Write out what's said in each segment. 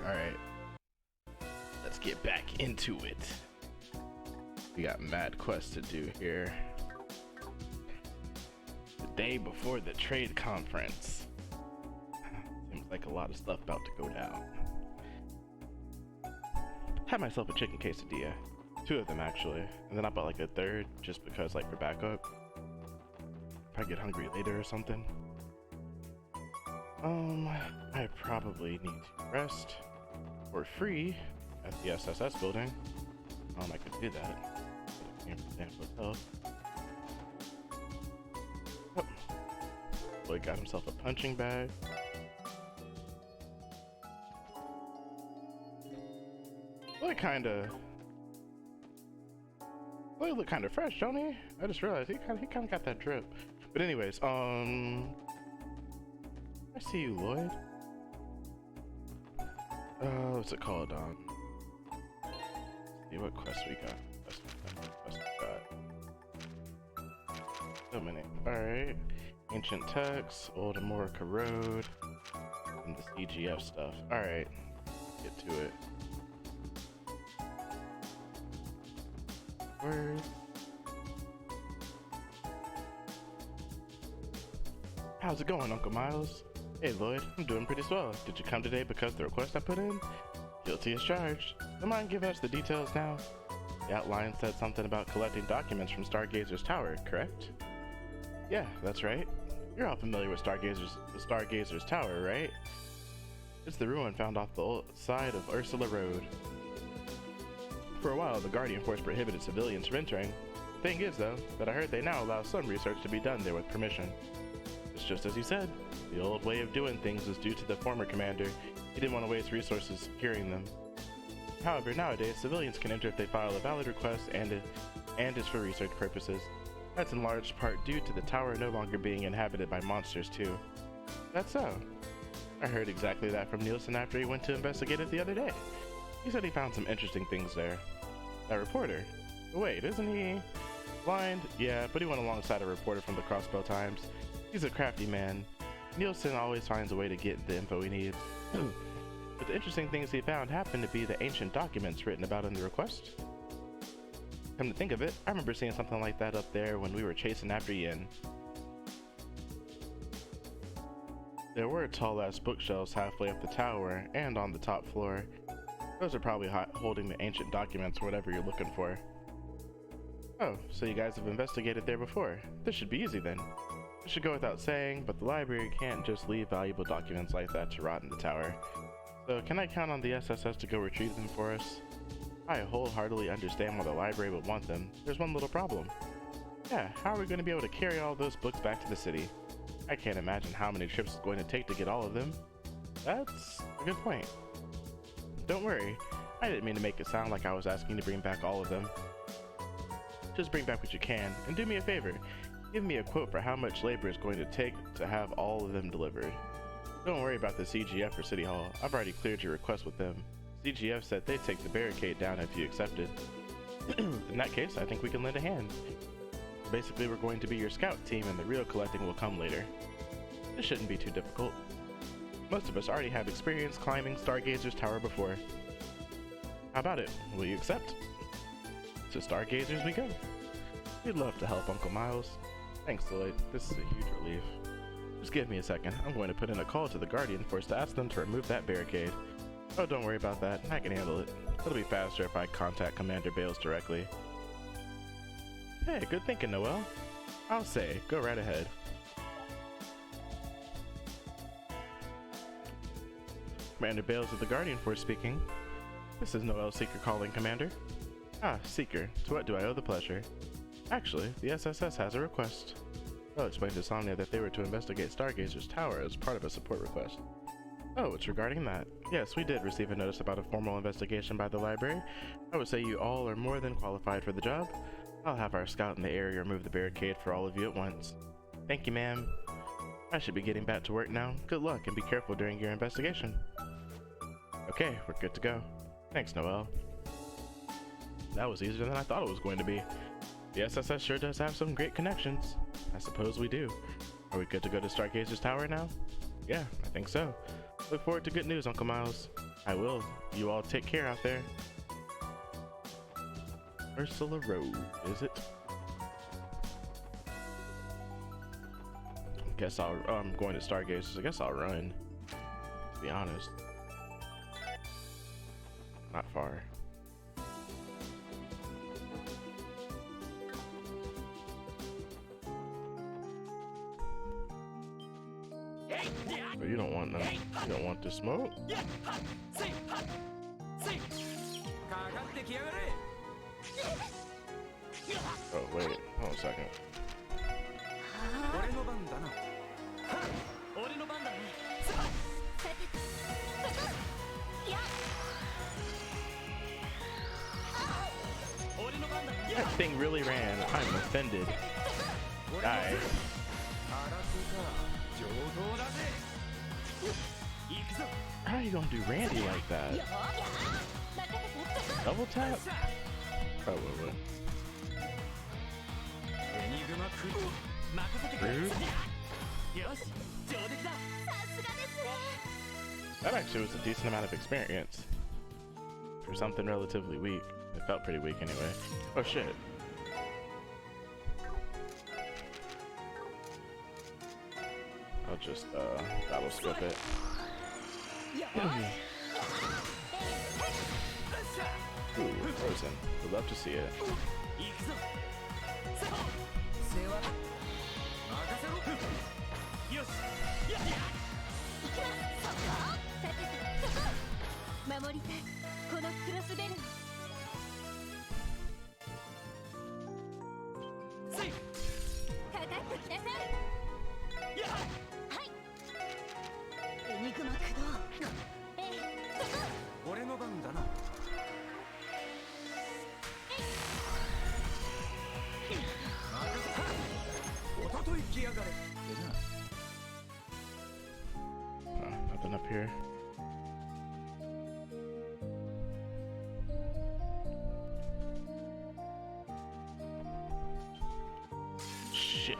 Alright, let's get back into it. We got mad quests to do here. The day before the trade conference. Seems like a lot of stuff about to go down. Had myself a chicken quesadilla. 2 of them actually. And then I bought like a 3rd just because, like, for backup. If I get hungry later or something. I probably need to rest for free at the SSS building. I could do that. But I can't for the hotel. Oh. Boy got himself a punching bag. Boy look kinda fresh, don't he? I just realized he kinda got that drip. But anyways, I see you, Lloyd. What's it called? See what quest we got. So many. Alright. Ancient Texts, Old Amorica Road, and the CGF stuff. Alright. Get to it. Word. How's it going, Uncle Miles? Hey Lloyd, I'm doing pretty swell. Did you come today because of the request I put in? Guilty as charged. Don't mind giving us the details now? The outline said something about collecting documents from Stargazer's tower, correct? Yeah, that's right. You're all familiar with Stargazer's tower, right? It's the ruin found off the old side of Ursula Road. For a while, the Guardian Force prohibited civilians from entering. Thing is, though, that I heard they now allow some research to be done there with permission. It's just as you said. The old way of doing things was due to the former commander. He didn't want to waste resources securing them. However, nowadays, civilians can enter if they file a valid request and it's for research purposes. That's in large part due to the tower no longer being inhabited by monsters, too. That's so. I heard exactly that from Nielsen after he went to investigate it the other day. He said he found some interesting things there. That reporter? Wait, isn't he blind? Yeah, but he went alongside a reporter from the Crossbow Times. He's a crafty man. Nielsen always finds a way to get the info he needs. But the interesting things he found happened to be the ancient documents written about in the request. Come to think of it, I remember seeing something like that up there when we were chasing after Yin. There were tall-ass bookshelves halfway up the tower and on the top floor. Those are probably holding the ancient documents or whatever you're looking for. Oh, so you guys have investigated there before. This should be easy then. It should go without saying, but the library can't just leave valuable documents like that to rot in the tower. So can I count on the SSS to go retrieve them for us? I wholeheartedly understand why the library would want them. There's one little problem. Yeah, how are we going to be able to carry all those books back to the city? I can't imagine how many trips it's going to take to get all of them. That's a good point. Don't worry, I didn't mean to make it sound like I was asking to bring back all of them. Just bring back what you can, and do me a favor. Give me a quote for how much labor it's going to take to have all of them delivered. Don't worry about the CGF or City Hall. I've already cleared your request with them. CGF said they'd take the barricade down if you accepted. In that case, I think we can lend a hand. Basically, we're going to be your scout team and the real collecting will come later. This shouldn't be too difficult. Most of us already have experience climbing Stargazer's tower before. How about it? Will you accept? To Stargazers we go. We'd love to help, Uncle Miles. Thanks, Lloyd. This is a huge relief. Just give me a second. I'm going to put in a call to the Guardian Force to ask them to remove that barricade. Oh, don't worry about that. I can handle it. It'll be faster if I contact Commander Bales directly. Hey, good thinking, Noel. I'll say, go right ahead. Commander Bales of the Guardian Force speaking. This is Noel Seeker calling, Commander. Ah, Seeker. To what do I owe the pleasure? Actually, the SSS has a request. I'll explain to Sonia that they were to investigate Stargazer's tower as part of a support request. Oh, it's regarding that. Yes, we did receive a notice about a formal investigation by the library. I would say you all are more than qualified for the job. I'll have our scout in the area remove the barricade for all of you at once. Thank you, ma'am. I should be getting back to work now. Good luck and be careful during your investigation. Okay, we're good to go. Thanks, Noel. That was easier than I thought it was going to be. The SSS sure does have some great connections. I suppose we do. Are we good to go to Stargazer's tower now? Yeah, I think so. Look forward to good news, Uncle Miles. I will. You all take care out there. Ursula Road, is it? Guess I'll. Oh, I'm going to Stargaze, so I guess I'll run. To be honest, not far. But you don't want them. You don't want the smoke. Oh wait, hold on a second. That thing really ran. I'm offended. Die. How are you gonna do Randy like that? Double tap? Oh, wait. Rude. That actually was a decent amount of experience for something relatively weak. It felt pretty weak anyway. Oh shit. I'll just battle skip it. Ooh, frozen. Would love to see it. Nothing up here. Shit.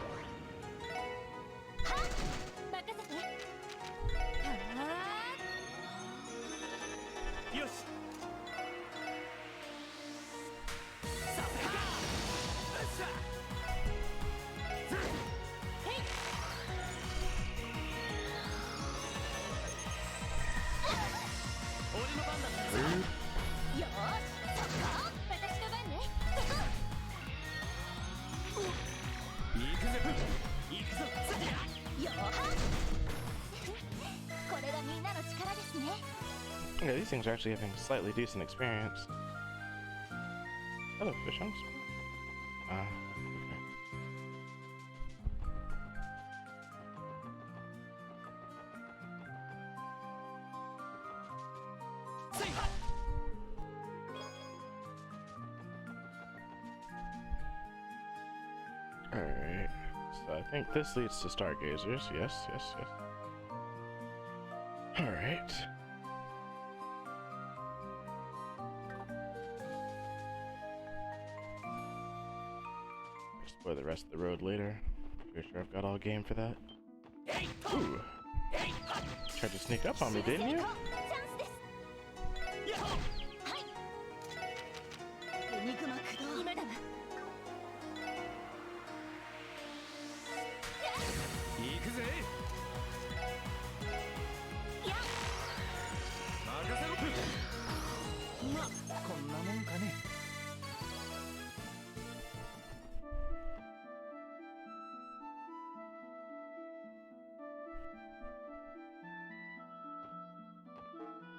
Yeah, these things are actually having a slightly decent experience. Hello, fish hunks. Okay. Alright, so I think this leads to Stargazers. Yes. Alright. Explore the rest of the road later. Pretty sure I've got all game for that. Ooh. Tried to sneak up on me, didn't you?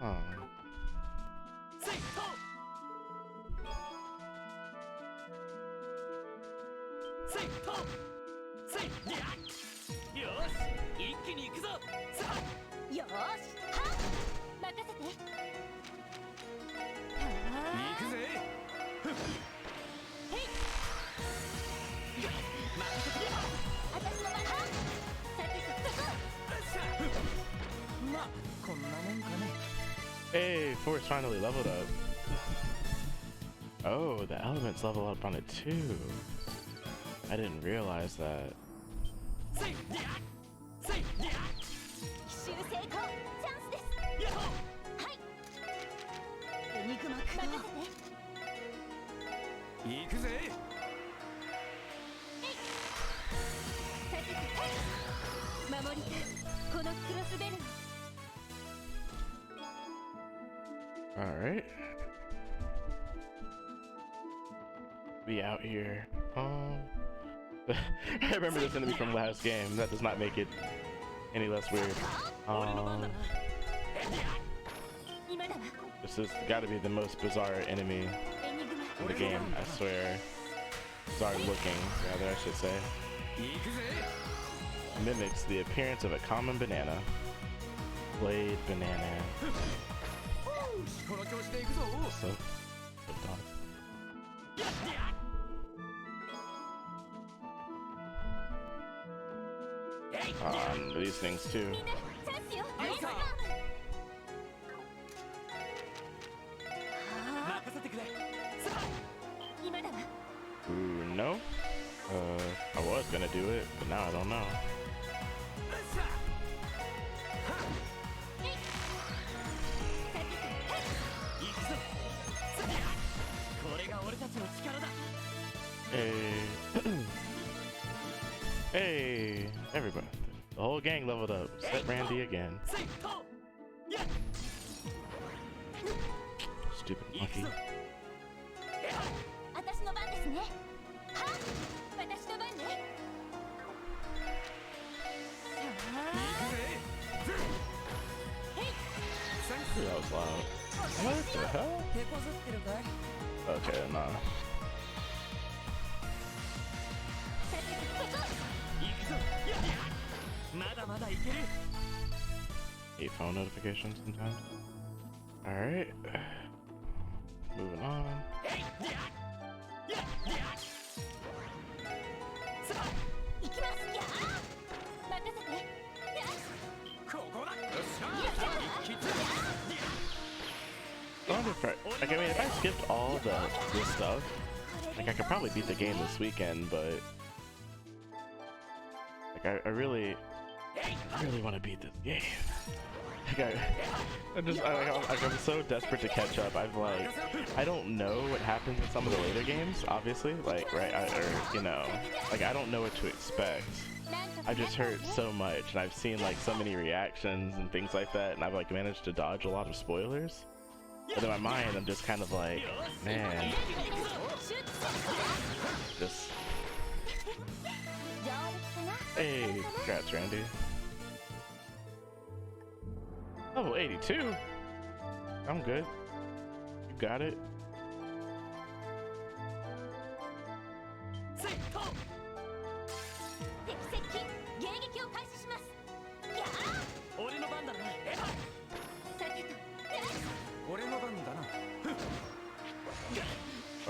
Oh. Hey, Force finally leveled up. Oh, the elements level up on it too. I didn't realize that. Alright. Be out here. I remember this enemy from last game. That does not make it any less weird. This has got to be the most bizarre enemy in the game, I swear. Bizarre looking, rather, I should say. Mimics the appearance of a common banana. Blade banana. So dumb. These things too. Ooh, no. I was gonna do it, but now I don't know. Hey. Hey, everybody. The whole gang leveled up. Except Randy again. Stupid monkey. That was loud. What the hell? Okay, nah. Hate phone notifications sometimes. Alright. Moving on. Like, I mean, if I skipped all this stuff, like, I could probably beat the game this weekend, but like, I really want to beat this game. Like, I'm so desperate to catch up. I don't know what happens in some of the later games, obviously, like, right, you know, like, I don't know what to expect. I've just heard so much, and I've seen, like, so many reactions and things like that, and I've, like, managed to dodge a lot of spoilers. But in my mind, I'm just kind of like, man, just, hey, congrats, Randy. Level 82? I'm good. You got it.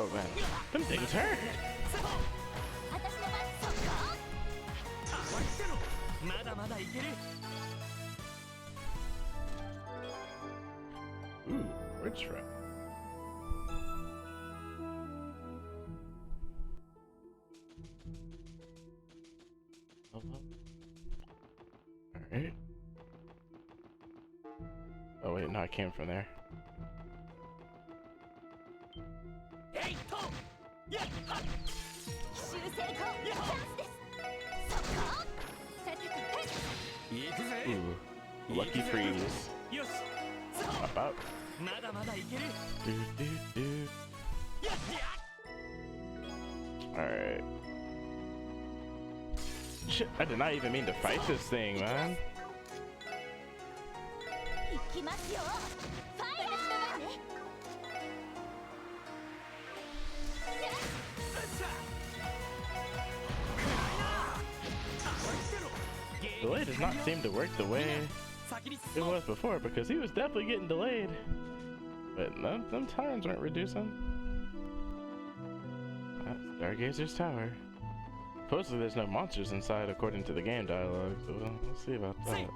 Oh man, them things hurt. Ooh, word strike. Alright. Oh wait, no, I came from there. Ooh, lucky freeze. Pop out. Alright. Shit, I did not even mean to fight this thing, man. Delay does not seem to work the way it was before, because he was definitely getting delayed. But no, them turns aren't reducing. That's Stargazer's Tower. Supposedly there's no monsters inside according to the game dialogue, so we'll see about that.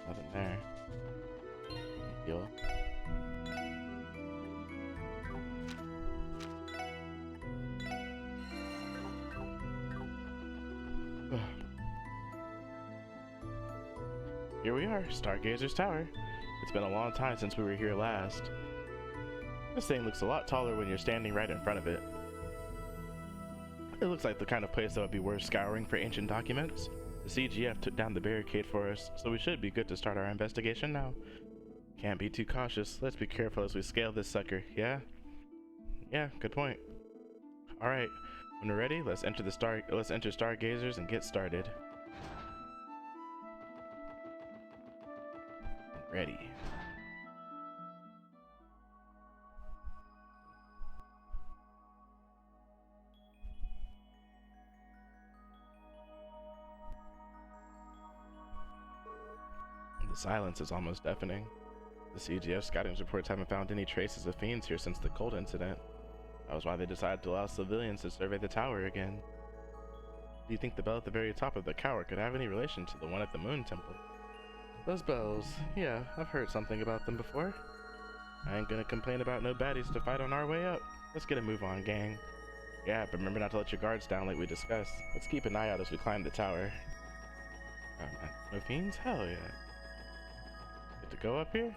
Nothing there. Heal. Here we are, Stargazer's Tower. It's been a long time since we were here last. This thing looks a lot taller when you're standing right in front of it. It looks like the kind of place that would be worth scouring for ancient documents. The CGF took down the barricade for us, so we should be good to start our investigation now. Can't be too cautious. Let's be careful as we scale this sucker, yeah? Yeah, good point. Alright, when we're ready, let's enter Stargazers and get started. Ready. The silence is almost deafening. The CGF scouting reports haven't found any traces of fiends here since the cult incident. That was why they decided to allow civilians to survey the tower again. Do you think the bell at the very top of the tower could have any relation to the one at the Moon Temple? Those bells, yeah, I've heard something about them before. I ain't gonna complain about no baddies to fight on our way up. Let's get a move on, gang. Yeah, but remember not to let your guards down like we discussed. Let's keep an eye out as we climb the tower. Oh man, no fiends? Hell yeah. Get to go up here?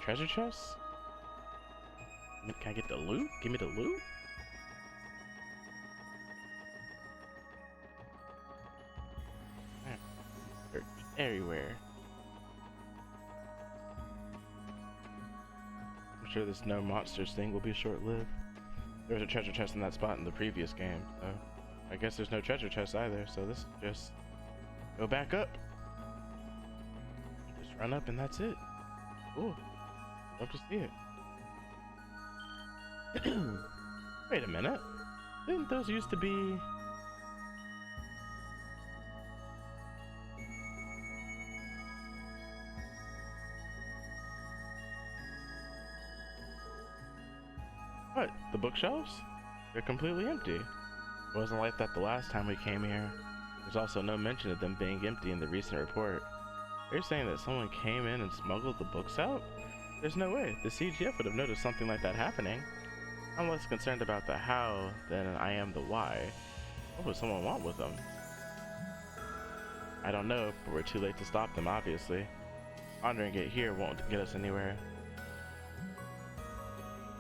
Treasure chests? Can I get the loot? Give me the loot? Man, they're everywhere. I'm sure this no monsters thing will be short-lived. There was a treasure chest in that spot in the previous game, so I guess there's no treasure chest either, so this is just go back up. Just run up and that's it. Cool. Love to see it. Wait a minute. Didn't those used to be... What? The bookshelves? They're completely empty. It wasn't like that the last time we came here. There's also no mention of them being empty in the recent report. Are you saying that someone came in and smuggled the books out? There's no way. The CGF would have noticed something like that happening. I'm less concerned about the how than I am the why. What would someone want with them? I don't know, but we're too late to stop them, obviously. Honoring it here won't get us anywhere.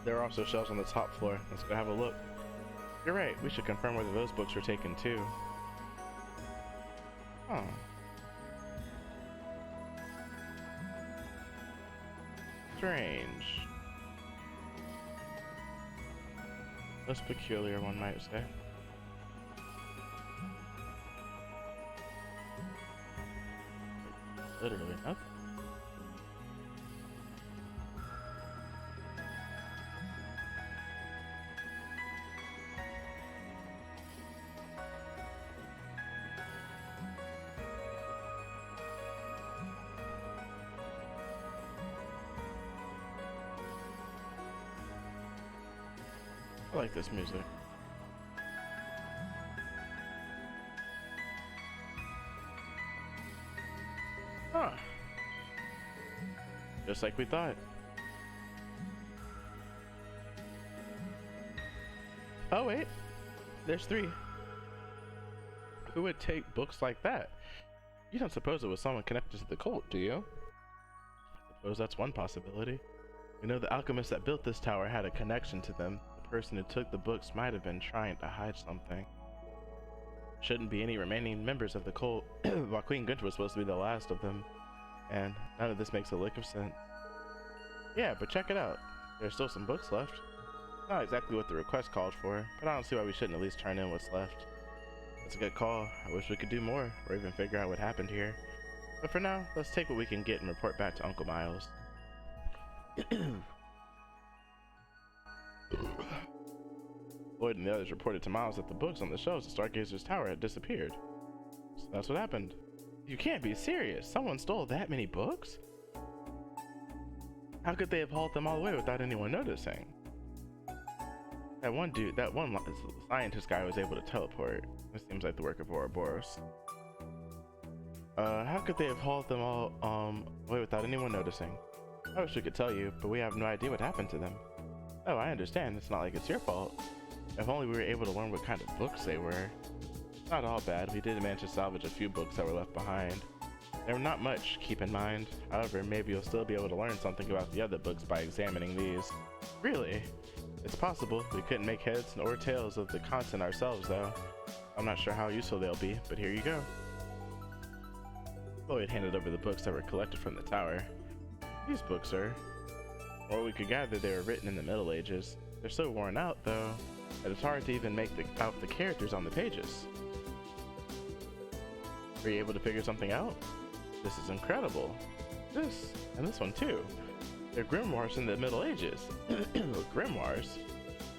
There are also shelves on the top floor. Let's go have a look. You're right, we should confirm whether those books were taken too. Huh. Strange. Less peculiar, one might say. Literally nothing. I like this music. Huh. Just like we thought. Oh wait, there's 3. Who would take books like that? You don't suppose it was someone connected to the cult, do you? I suppose that's one possibility. We know the alchemist that built this tower had a connection to them. The person who took the books might have been trying to hide something. Shouldn't be any remaining members of the cult, while Queen Gunther was supposed to be the last of them. And none of this makes a lick of sense. Yeah, but check it out. There's still some books left. Not exactly what the request called for, but I don't see why we shouldn't at least turn in what's left. That's a good call. I wish we could do more, or even figure out what happened here. But for now, let's take what we can get and report back to Uncle Miles. Lloyd and the others reported to Miles that the books on the shelves at Stargazer's tower had disappeared. So that's what happened. You can't be serious. Someone stole that many books? How could they have hauled them all the way without anyone noticing? That one scientist guy was able to teleport. This seems like the work of Ouroboros. How could they have hauled them all away without anyone noticing? I wish we could tell you, but we have no idea what happened to them. Oh, I understand. It's not like it's your fault. If only we were able to learn what kind of books they were. Not all bad. We did manage to salvage a few books that were left behind. They were not much, keep in mind. However, maybe you'll still be able to learn something about the other books by examining these. Really? It's possible we couldn't make heads or tails of the content ourselves, though. I'm not sure how useful they'll be, but here you go. Lloyd handed over the books that were collected from the tower. These books, sir. From what we could gather, they were written in the Middle Ages. They're so worn out, though, that it's hard to even make out the characters on the pages. Were you able to figure something out? This is incredible. This, and this one too. They're grimoires in the Middle Ages. Grimoires?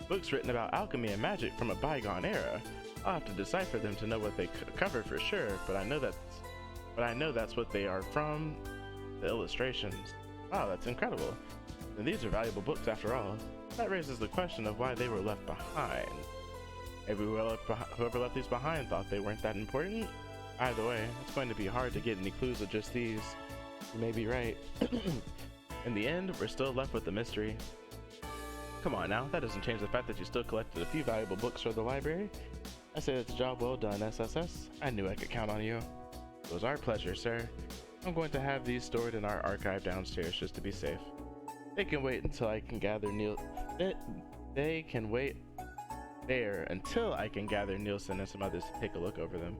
Books written about alchemy and magic from a bygone era. I'll have to decipher them to know what they cover for sure, but I know that's what they are from the illustrations. Wow, that's incredible. And these are valuable books after all. That raises the question of why they were left behind. Maybe whoever left these behind thought they weren't that important? Either way, it's going to be hard to get any clues with just these. You may be right. In the end, we're still left with the mystery. Come on now, that doesn't change the fact that you still collected a few valuable books for the library. I say it's a job well done, SSS. I knew I could count on you. It was our pleasure, sir. I'm going to have these stored in our archive downstairs just to be safe. They can wait until I can gather They can wait there until I can gather Nielsen and some others to take a look over them.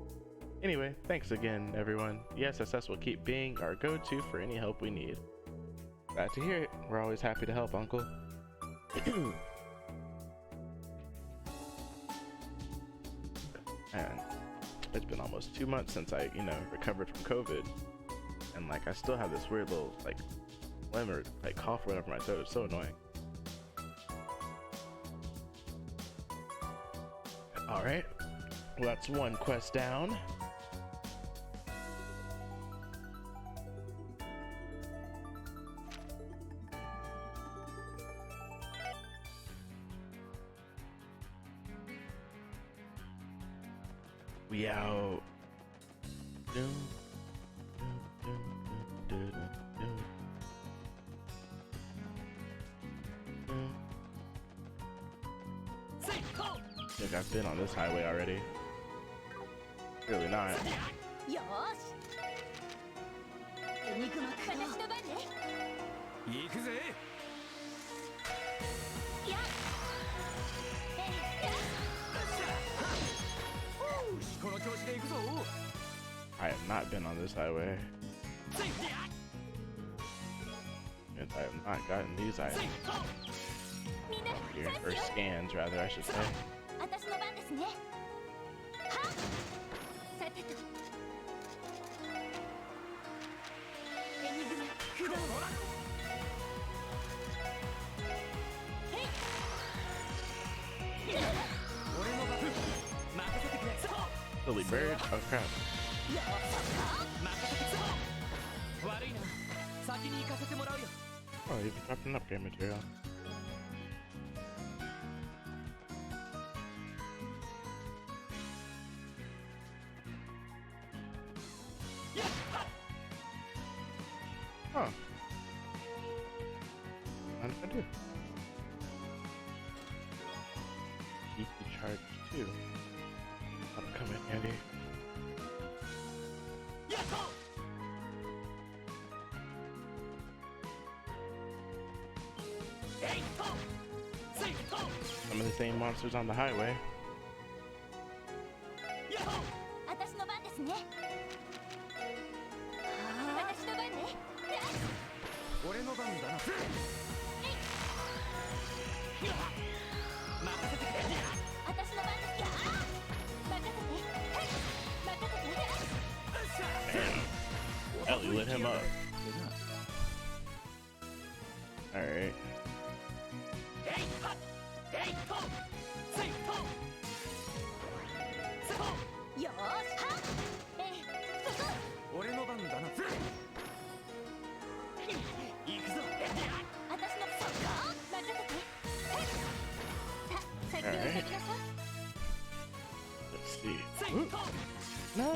Anyway, thanks again, everyone. The SSS will keep being our go-to for any help we need. Glad to hear it. We're always happy to help, Uncle. Man, it's been almost 2 months since I, recovered from COVID. And, I still have this weird little, phlegm or, cough or whatever in my throat. It's so annoying. Alright. Well, that's one quest down. We out. I think I've been on this highway already. Really not. I have not been on this highway. And I have not gotten these items. Here, or scans rather, I should say. Silly bird? Oh crap. Oh, you dropped an upgrade material. Huh. What did I do? EP charge too. That'll come in handy. Some of the same monsters on the highway. Ellie lit him up. Alright. Alright. Let's see. Ooh. No!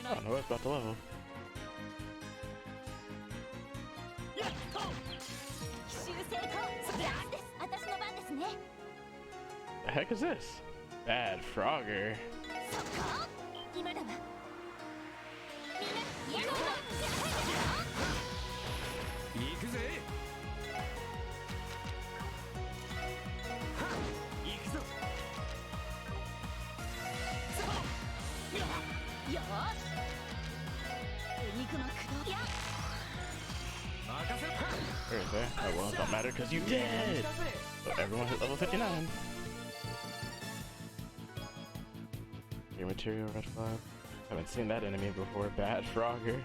Oh no, it's about to level. The heck is this? Bad Frogger. There. Oh well, it don't matter because you did! So everyone hit level 59. Your material, red flag. Haven't seen that enemy before. Bad Frogger.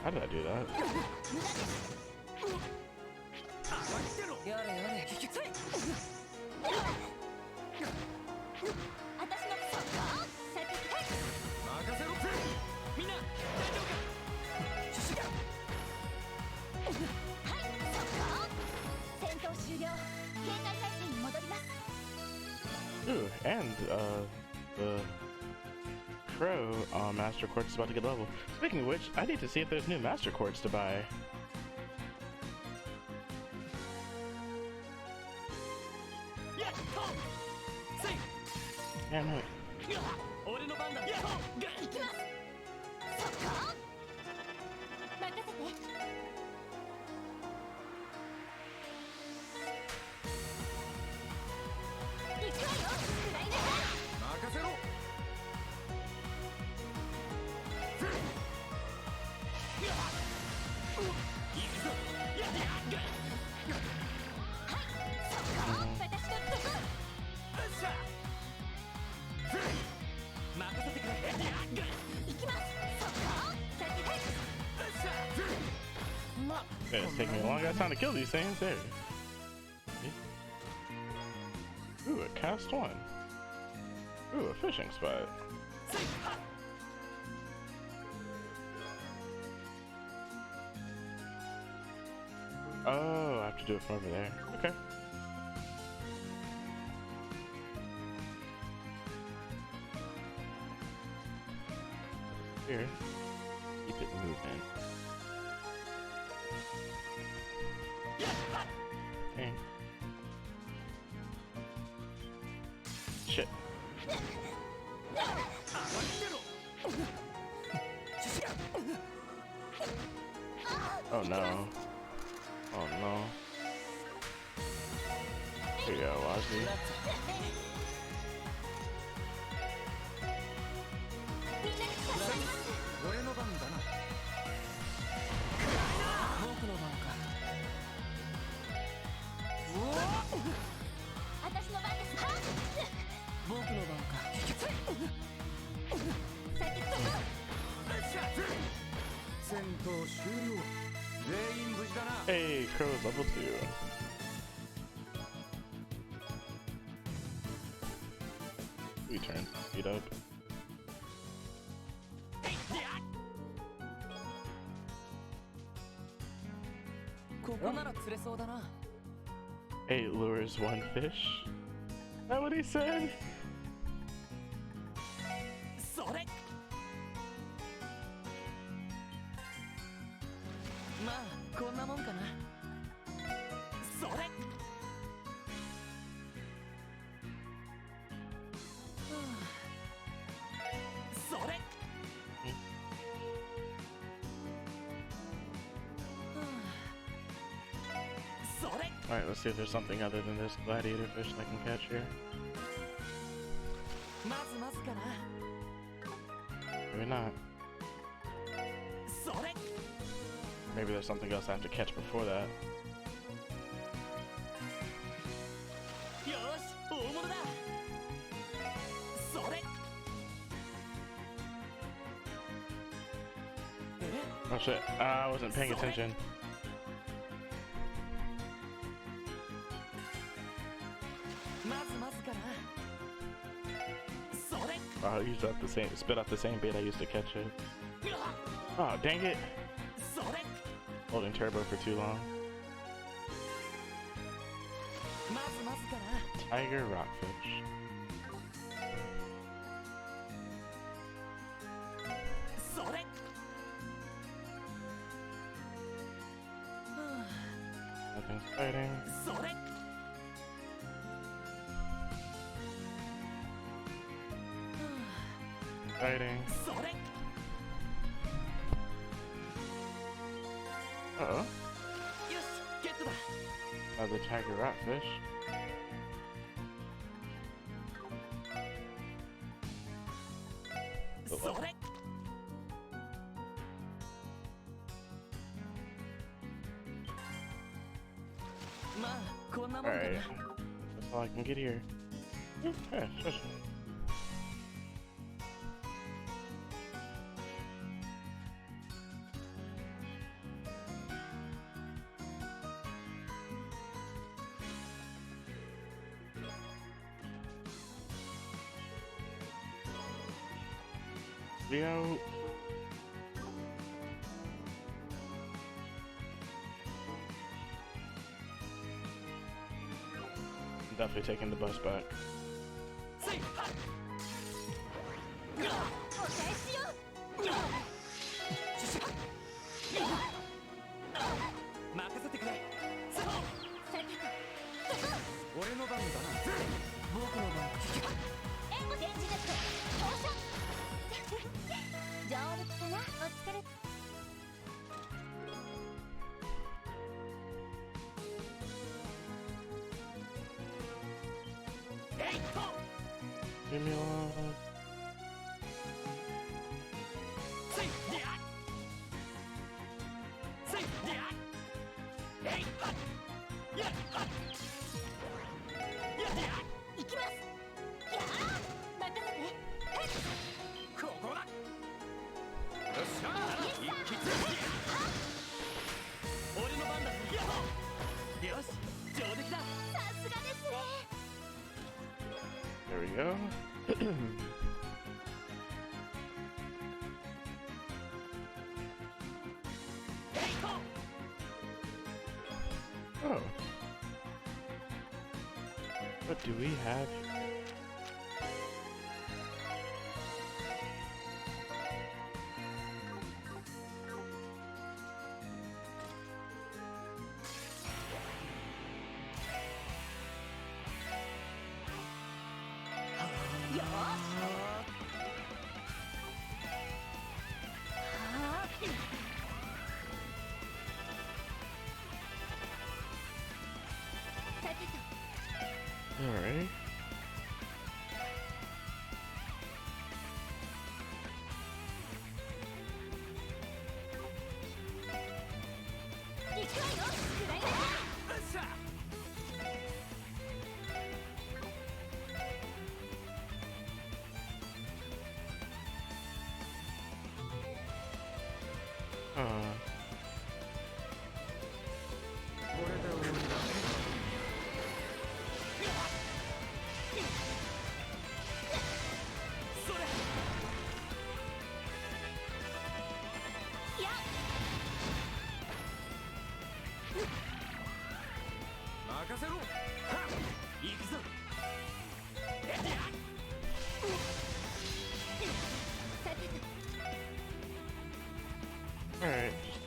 How did I do that? Ooh, and the Crow Master Quartz is about to get level. Speaking of which, I need to see if there's new Master Quartz to buy. Yeah, no. It's taking me a long time to kill these things. There. Ooh, a cast one. Ooh, a fishing spot. Oh, I have to do it from over there. Okay. Here. Keep it moving. Okay. Shit. Oh no. Oh no. Here you go, Ozzy. Hey, Crow's level 2. We turn speed up. Oh. 8 lures, 1 fish. Is that what he said? Alright, let's see if there's something other than this gladiator fish I can catch here. Maybe not. Maybe there's something else I have to catch before that. Oh shit, I wasn't paying attention. Oh, I used up the same, spit out the same bait I used to catch it. Oh, dang it! Holding turbo for too long. Tiger rockfish. Nothing Something's fighting. Fighting. Uh-oh. Another tiger ratfish. Alright. That's all I can get here. Yeah, sure. Leo. I'm definitely taking the bus back. Leave me alone. There we go. Oh. What do we have here? Alright. Alright, just do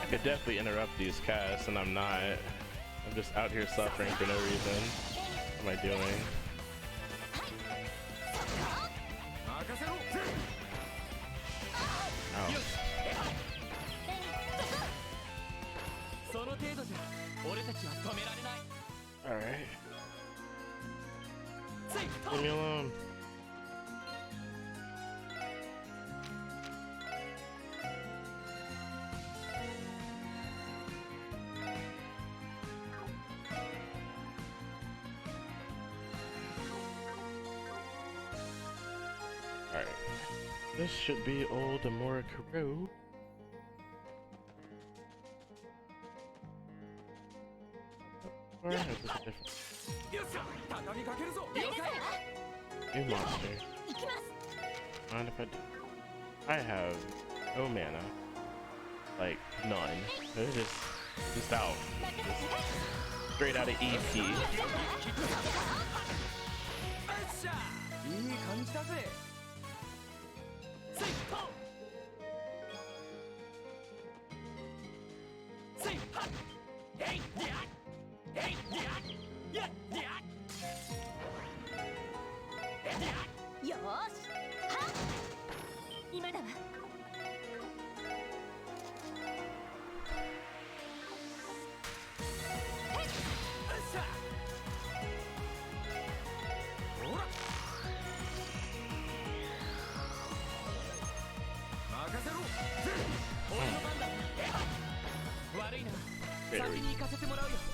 I could definitely interrupt these casts, and I'm not. I'm just out here suffering for no reason. What am I doing? Ow. Alright. Leave me alone. This should be old Amorikuro. Or is this a different? New monster. Mind if I do? I have no mana. Like, none. It's just out. Just straight out of EP.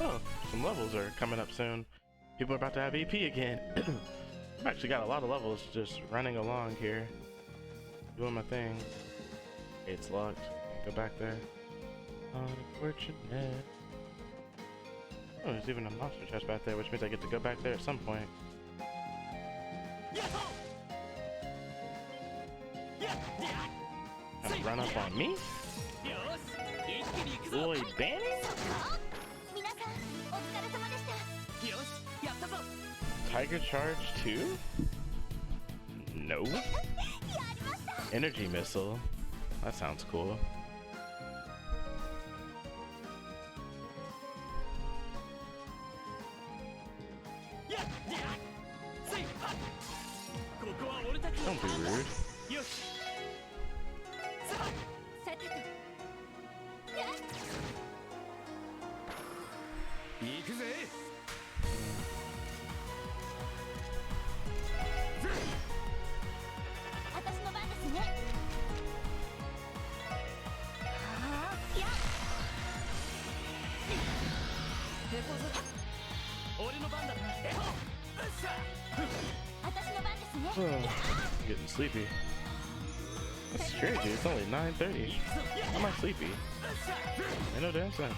Oh, some levels are coming up soon. People are about to have EP again. I've actually got a lot of levels just running along here. Doing my thing. It's locked. Go back there. Unfortunate. Oh, there's even a monster chest back there, which means I get to go back there at some point. Gonna run up on me? Lloyd Banning? Tiger Charge 2? No. Energy Missile? That sounds cool. Don't be rude. Getting sleepy. That's scary, dude. It's only 9:30. How am I sleepy? Ain't no damn sense.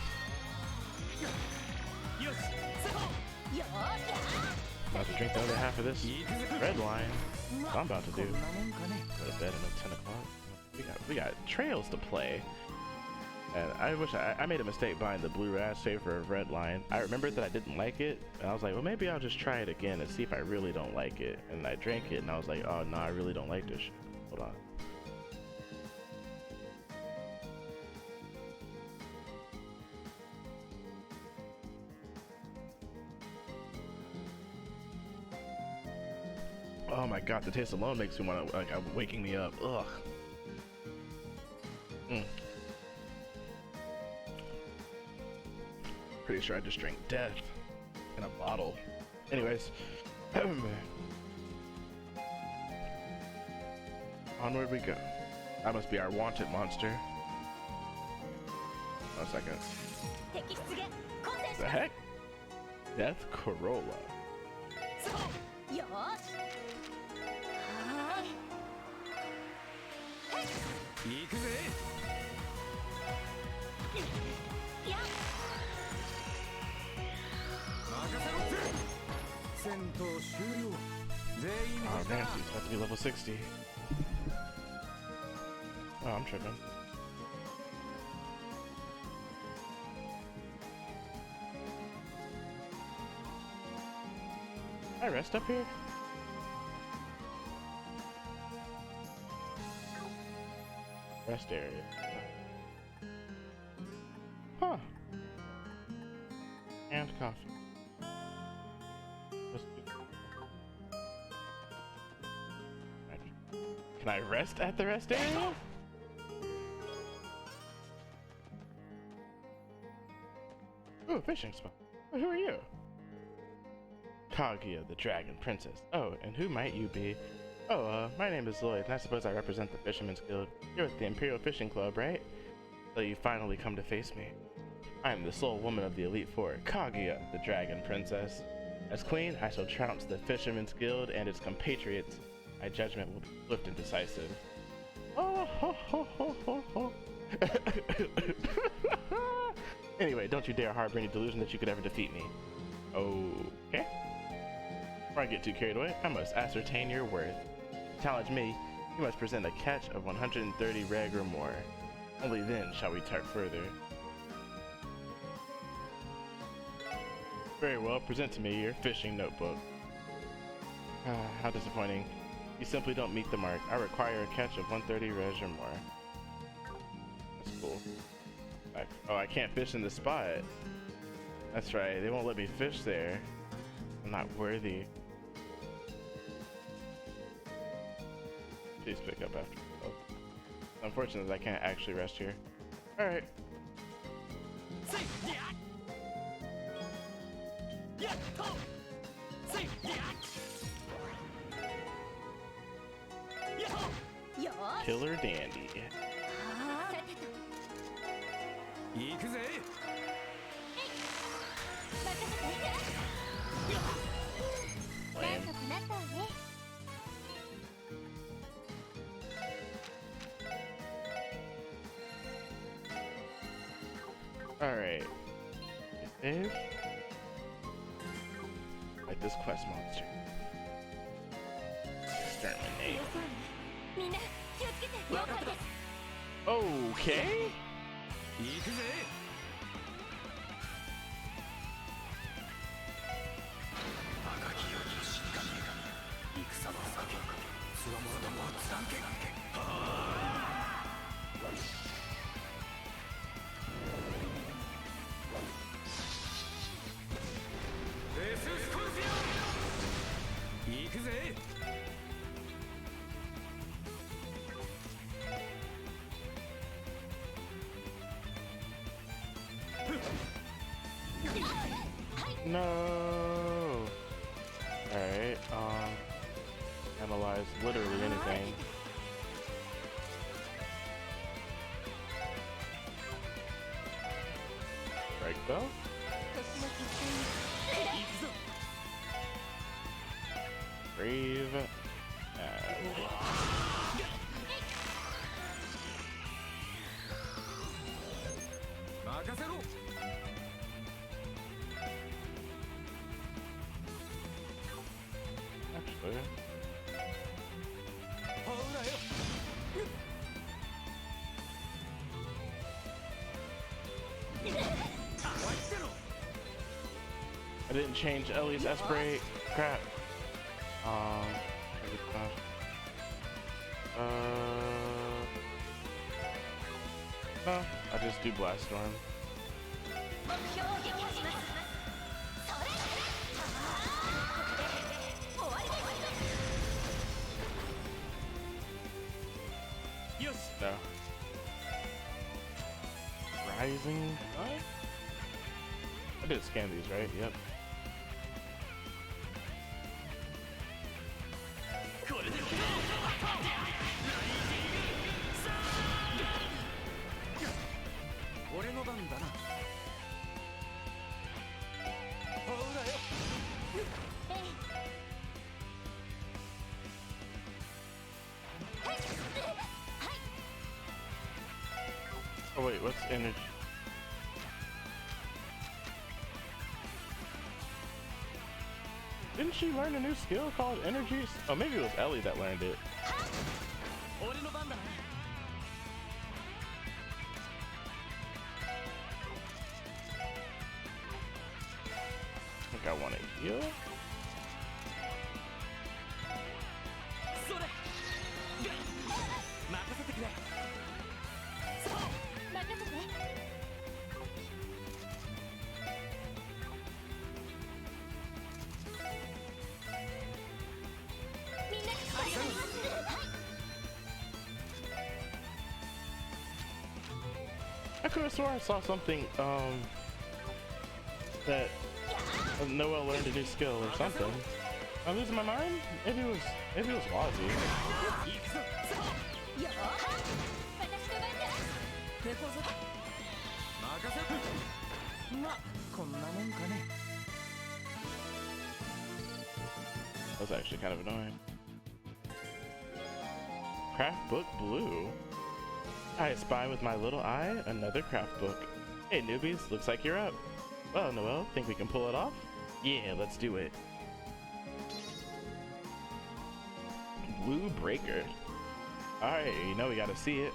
About to drink the other half of this red wine. That's what I'm about to do. Go to bed at 10 o'clock. We got trails to play. And I wish I made a mistake buying the blue rash saver of red line. I remembered that I didn't like it, and I was like, well, maybe I'll just try it again and see if I really don't like it. And I drank it, and I was like, oh no, I really don't like this shit. Hold on. Oh my god, the taste alone makes me want to, like, waking me up. Ugh. Pretty sure I just drank death in a bottle. Anyways, onward we go. That must be our wanted monster. 1 second. What the heck? Death Corolla. Oh man, he's about to be level 60. Oh, I'm tripping. Can I rest up here? Rest area. Huh. And coffee. Can I rest at the rest area? Ooh, a fishing spot. Well, who are you? Kaguya, the Dragon Princess. Oh, and who might you be? Oh, my name is Lloyd, and I suppose I represent the Fisherman's Guild. You're at the Imperial Fishing Club, right? So you finally come to face me. I am the sole woman of the Elite Four, Kaguya, the Dragon Princess. As queen, I shall trounce the Fisherman's Guild and its compatriots. My judgment will be swift and decisive. Anyway, don't you dare harbor any delusion that you could ever defeat me. Okay. Before I get too carried away, I must ascertain your worth. To challenge me, you must present a catch of 130 reg or more. Only then shall we talk further. Very well, present to me your fishing notebook. How disappointing. You simply don't meet the mark. I require a catch of 130 reg or more. That's cool. Oh, I can't fish in the spot. That's right, they won't let me fish there. I'm not worthy. Please pick up after. Oh. Unfortunate that I can't actually rest here. Alright. Killer Dandy. Alright. Save. Like this quest monster. Exterminate. Okay. No. Alright, analyze literally anything. Strike bell? Brave. Actually. I didn't change Ellie's Esprit. Crap. No, I just do Blast Storm. No. Rising? I did scan these, right? Yep. Oh wait, what's energy? Didn't she learn a new skill called energy? Oh, maybe it was Ellie that learned it. I think I want to heal. I could have sworn I saw something that Noelle learned a new skill or something. Am I losing my mind? Maybe it was Wazzy. That was actually kind of annoying. Craft book blue. I spy with my little eye another craft book. Hey newbies, looks like you're up. Well, Noel, think we can pull it off? Yeah, let's do it. Blue Breaker. Alright, you know we gotta see it.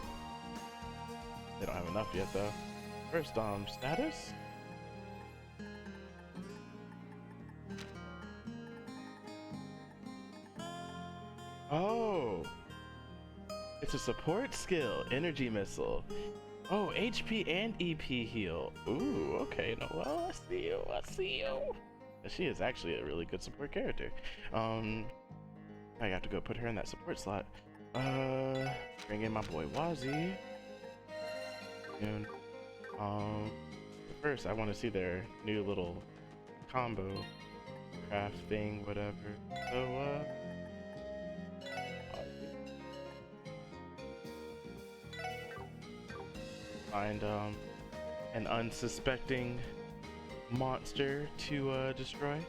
They don't have enough yet though. First, status? Oh! It's a support skill, energy missile. Oh, HP and EP heal. Ooh, okay, Noel, I see you, I see you. She is actually a really good support character. I have to go put her in that support slot. Bring in my boy Wazzy. And, first I want to see their new little combo craft thing, whatever. So, find an unsuspecting monster to destroy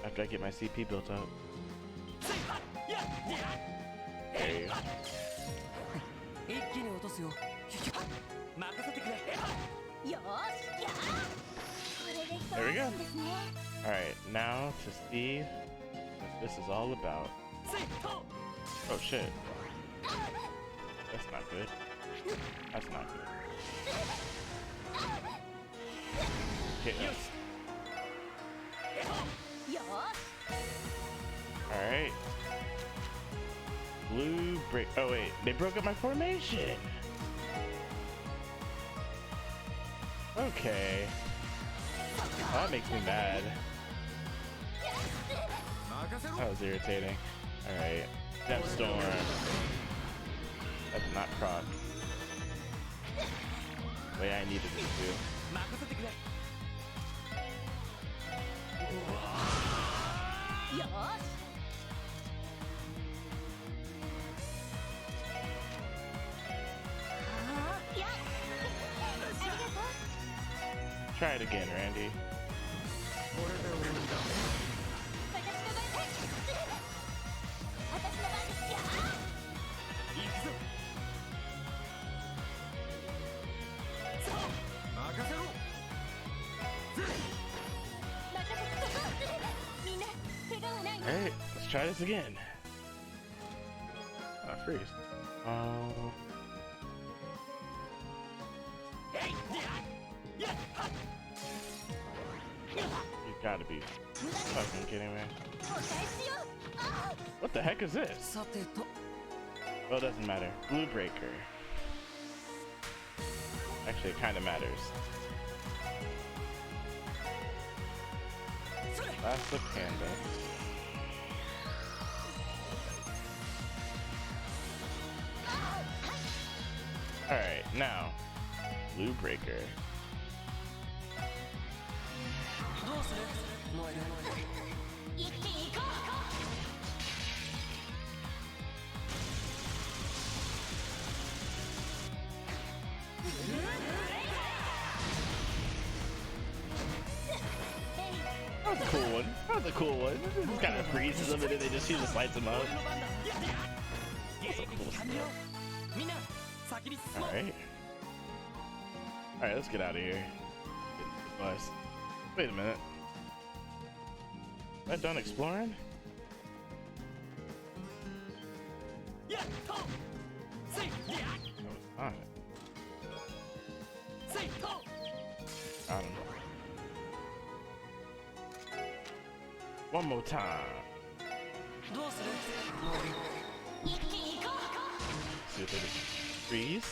after I get my CP built up. There you go. There we go. Alright, now to see what this is all about. Oh shit. That's not good. That's not good. Okay. Alright. Blue break. Oh wait, they broke up my formation. Okay. Oh, that makes me mad. That was irritating. Alright. Depth Storm. That's not proc. The way I needed it to. Try it again, Randy. Alright, let's try this again. Freeze. You gotta be fucking kidding me. What the heck is this? Well, it doesn't matter. Blue Breaker. Actually, it kind of matters. That's the panda. Alright, now, Blue Breaker. That was a cool one. That was a cool one. It just kind of freezes them and then she just lights them up. That's a cool skill. Alright. Alright, let's get out of here. Get the bus. Wait a minute. Am I done exploring? Oh, it's not. Got him. One more time. See if it freeze.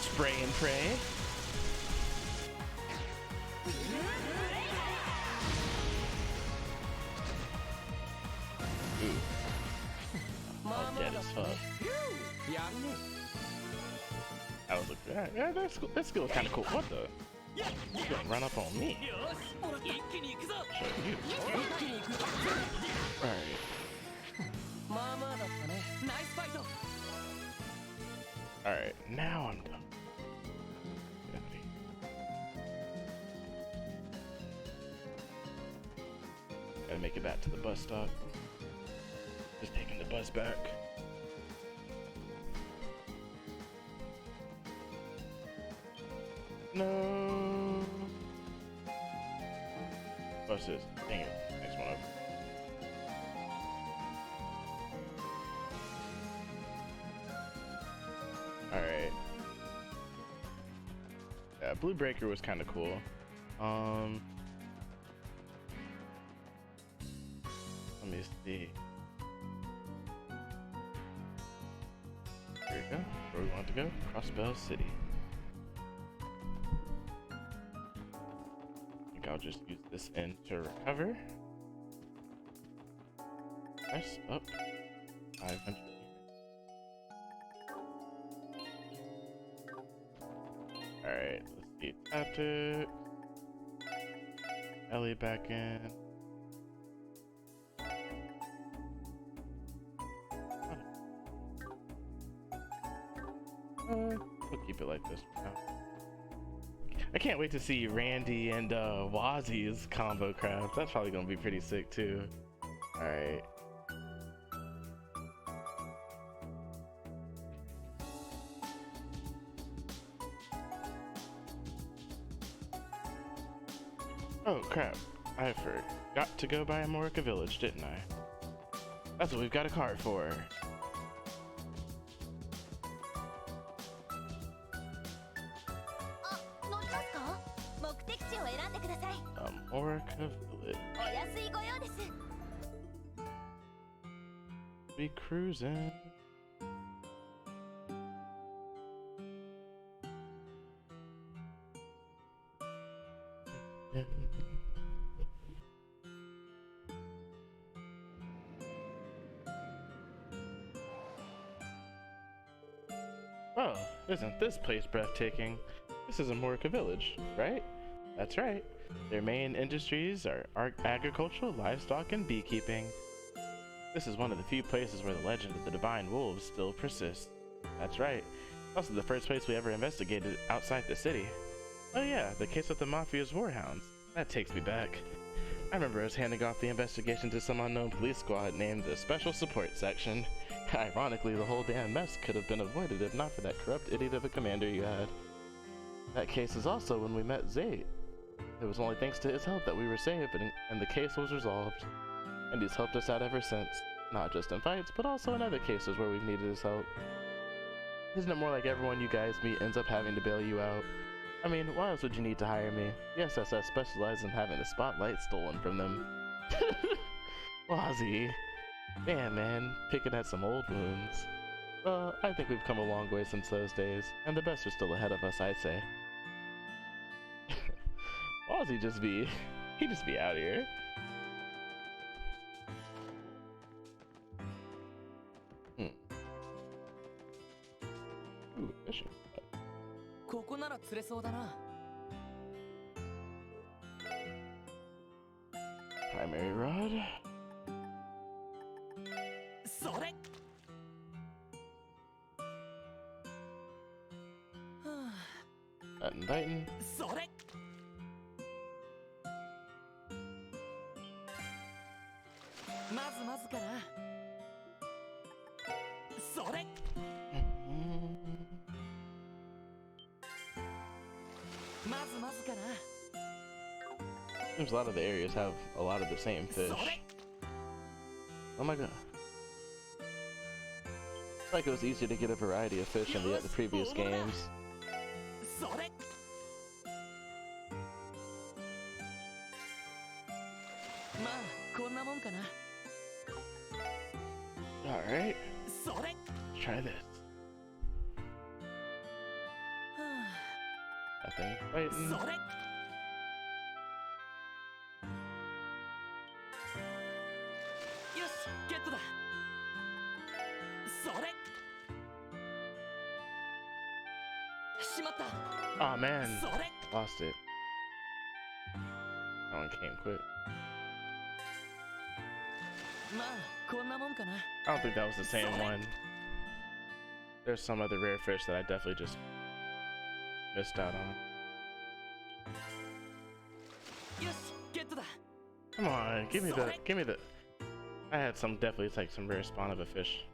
Spray and pray. Ooh. All dead as fuck. That was a good. Yeah, that skill was kind of cool. What the? You gonna run up on me? Show you. Alright. Alright, now I'm done. Gotta make it back to the bus stop. Just taking the bus back. No. What's this? Dang it. Next one up. Alright. Yeah, Blue Breaker was kind of cool. Let me see. Here we go. Where we want to go? Crossbell City. I think I'll just use this end to recover. Press up. 500. Alright, let's see. Tactics. Ellie back in. We'll keep it like this for now. I can't wait to see Randy and Wazzy's combo craft. That's probably gonna be pretty sick too. Alright. Oh crap, I forgot to go by Amorica Village, didn't I? That's what we've got a cart for. Amorica Village. We cruising. Oh, isn't this place breathtaking? This is Amorica Village, right? That's right. Their main industries are agricultural, livestock, and beekeeping. This is one of the few places where the legend of the divine wolves still persists. That's right. Also the first place we ever investigated outside the city. Oh yeah, the case with the Mafia's warhounds. That takes me back. I remember us handing off the investigation to some unknown police squad named the Special Support Section. Ironically, the whole damn mess could have been avoided if not for that corrupt idiot of a commander you had. That case is also when we met Zayt. It was only thanks to his help that we were saved and the case was resolved. And he's helped us out ever since. Not just in fights, but also in other cases where we've needed his help. Isn't it more like everyone you guys meet ends up having to bail you out? I mean, why else would you need to hire me? The SSS specializes in having the spotlight stolen from them. Wazzy. Damn, man, picking at some old wounds. Well, I think we've come a long way since those days, and the best are still ahead of us, I'd say. Wazzy he just be out here. Ooh, fishing. Primary rod. Not inviting. Seems a lot of the areas have a lot of the same fish. Oh my god. It's like it was easier to get a variety of fish in the previous games. Alright. Let's try this. Nothing fighting. Oh man, lost it. That one came quick. I don't think that was the same one. There's some other rare fish that I definitely just missed out on. Come on, give me the. I had definitely like some rare spawn of a fish.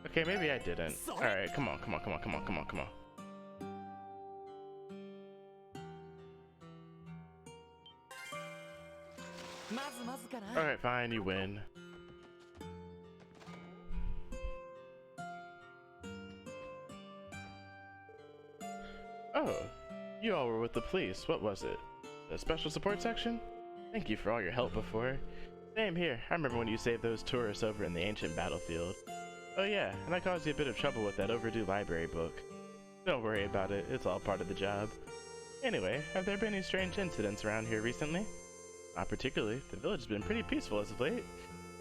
Okay, maybe I didn't. Alright, come on, come on, come on, come on, come on, come on. Alright, fine, you win. Oh, you all were with the police. What was it? The special support section? Thank you for all your help before. Same here. I remember when you saved those tourists over in the ancient battlefield. Oh yeah, and I caused you a bit of trouble with that overdue library book. Don't worry about it. It's all part of the job. Anyway, have there been any strange incidents around here recently? Not particularly. The village has been pretty peaceful as of late.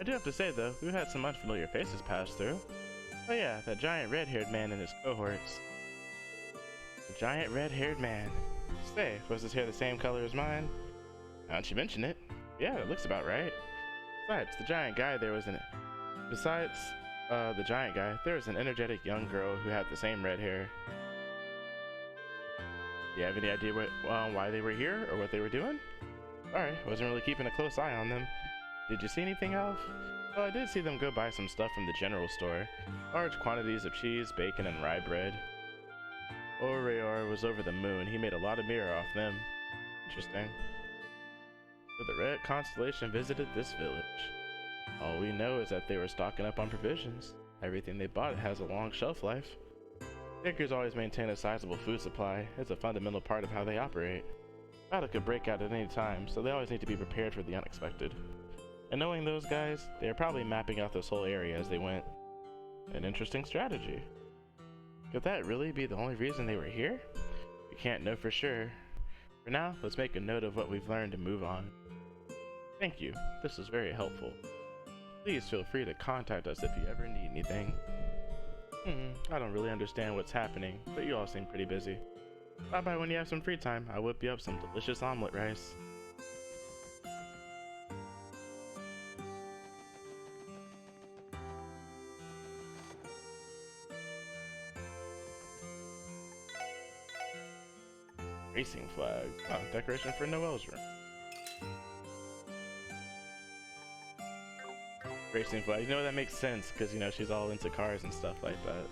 I do have to say though, we've had some unfamiliar faces pass through. Oh yeah, that giant red-haired man and his cohorts. The giant red-haired man. Say, was his hair the same color as mine? Now that you mention it, yeah, it looks about right. Besides, the giant guy there was an energetic young girl who had the same red hair. Do you have any idea why they were here or what they were doing? Sorry, wasn't really keeping a close eye on them. Did you see anything else? Well, I did see them go buy some stuff from the general store. Large quantities of cheese, bacon, and rye bread. Oreor was over the moon. He made a lot of mirror off them. Interesting. So the Red Constellation visited this village. All we know is that they were stocking up on provisions. Everything they bought has a long shelf life. Bakers always maintain a sizable food supply. It's a fundamental part of how they operate. Battle could break out at any time, so they always need to be prepared for the unexpected. And knowing those guys, they are probably mapping out this whole area as they went. An interesting strategy. Could that really be the only reason they were here? We can't know for sure. For now, let's make a note of what we've learned and move on. Thank you. This was very helpful. Please feel free to contact us if you ever need anything. I don't really understand what's happening, but you all seem pretty busy. Stop by when you have some free time. I'll whip you up some delicious omelet rice. Racing flag. Oh, decoration for Noel's room. Racing flag. You know, that makes sense because, you know, she's all into cars and stuff like that.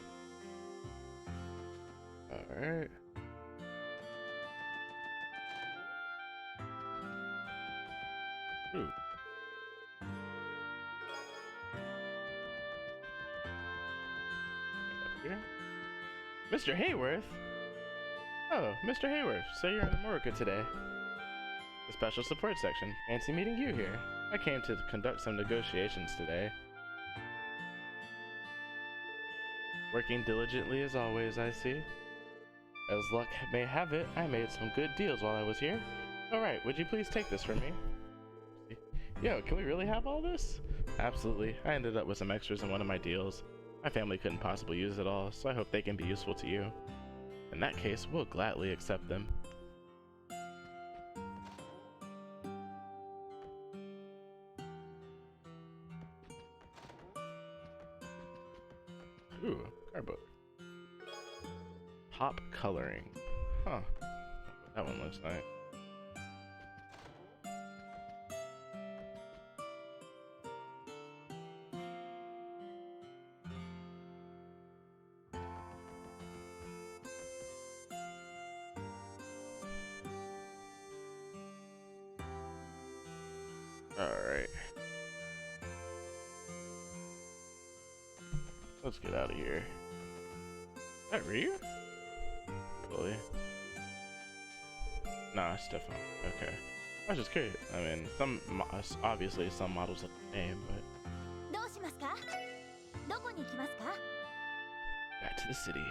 Alright. Ooh. Here. Mr. Hayworth? Oh, Mr. Hayworth, so you're in America today. The special support section. Fancy meeting you here. I came to conduct some negotiations today. Working diligently as always, I see. As luck may have it, I made some good deals while I was here. Alright, would you please take this from me? Yo, can we really have all this? Absolutely. I ended up with some extras in one of my deals. My family couldn't possibly use it all, so I hope they can be useful to you. In that case, we'll gladly accept them. Ooh, card book. Pop coloring. Huh. That one looks nice. Alright. Let's get out of here. Is that Ryu? Really? Nah, Stefan. Okay. I was just curious. I mean, obviously some models look the same, but... Back to the city.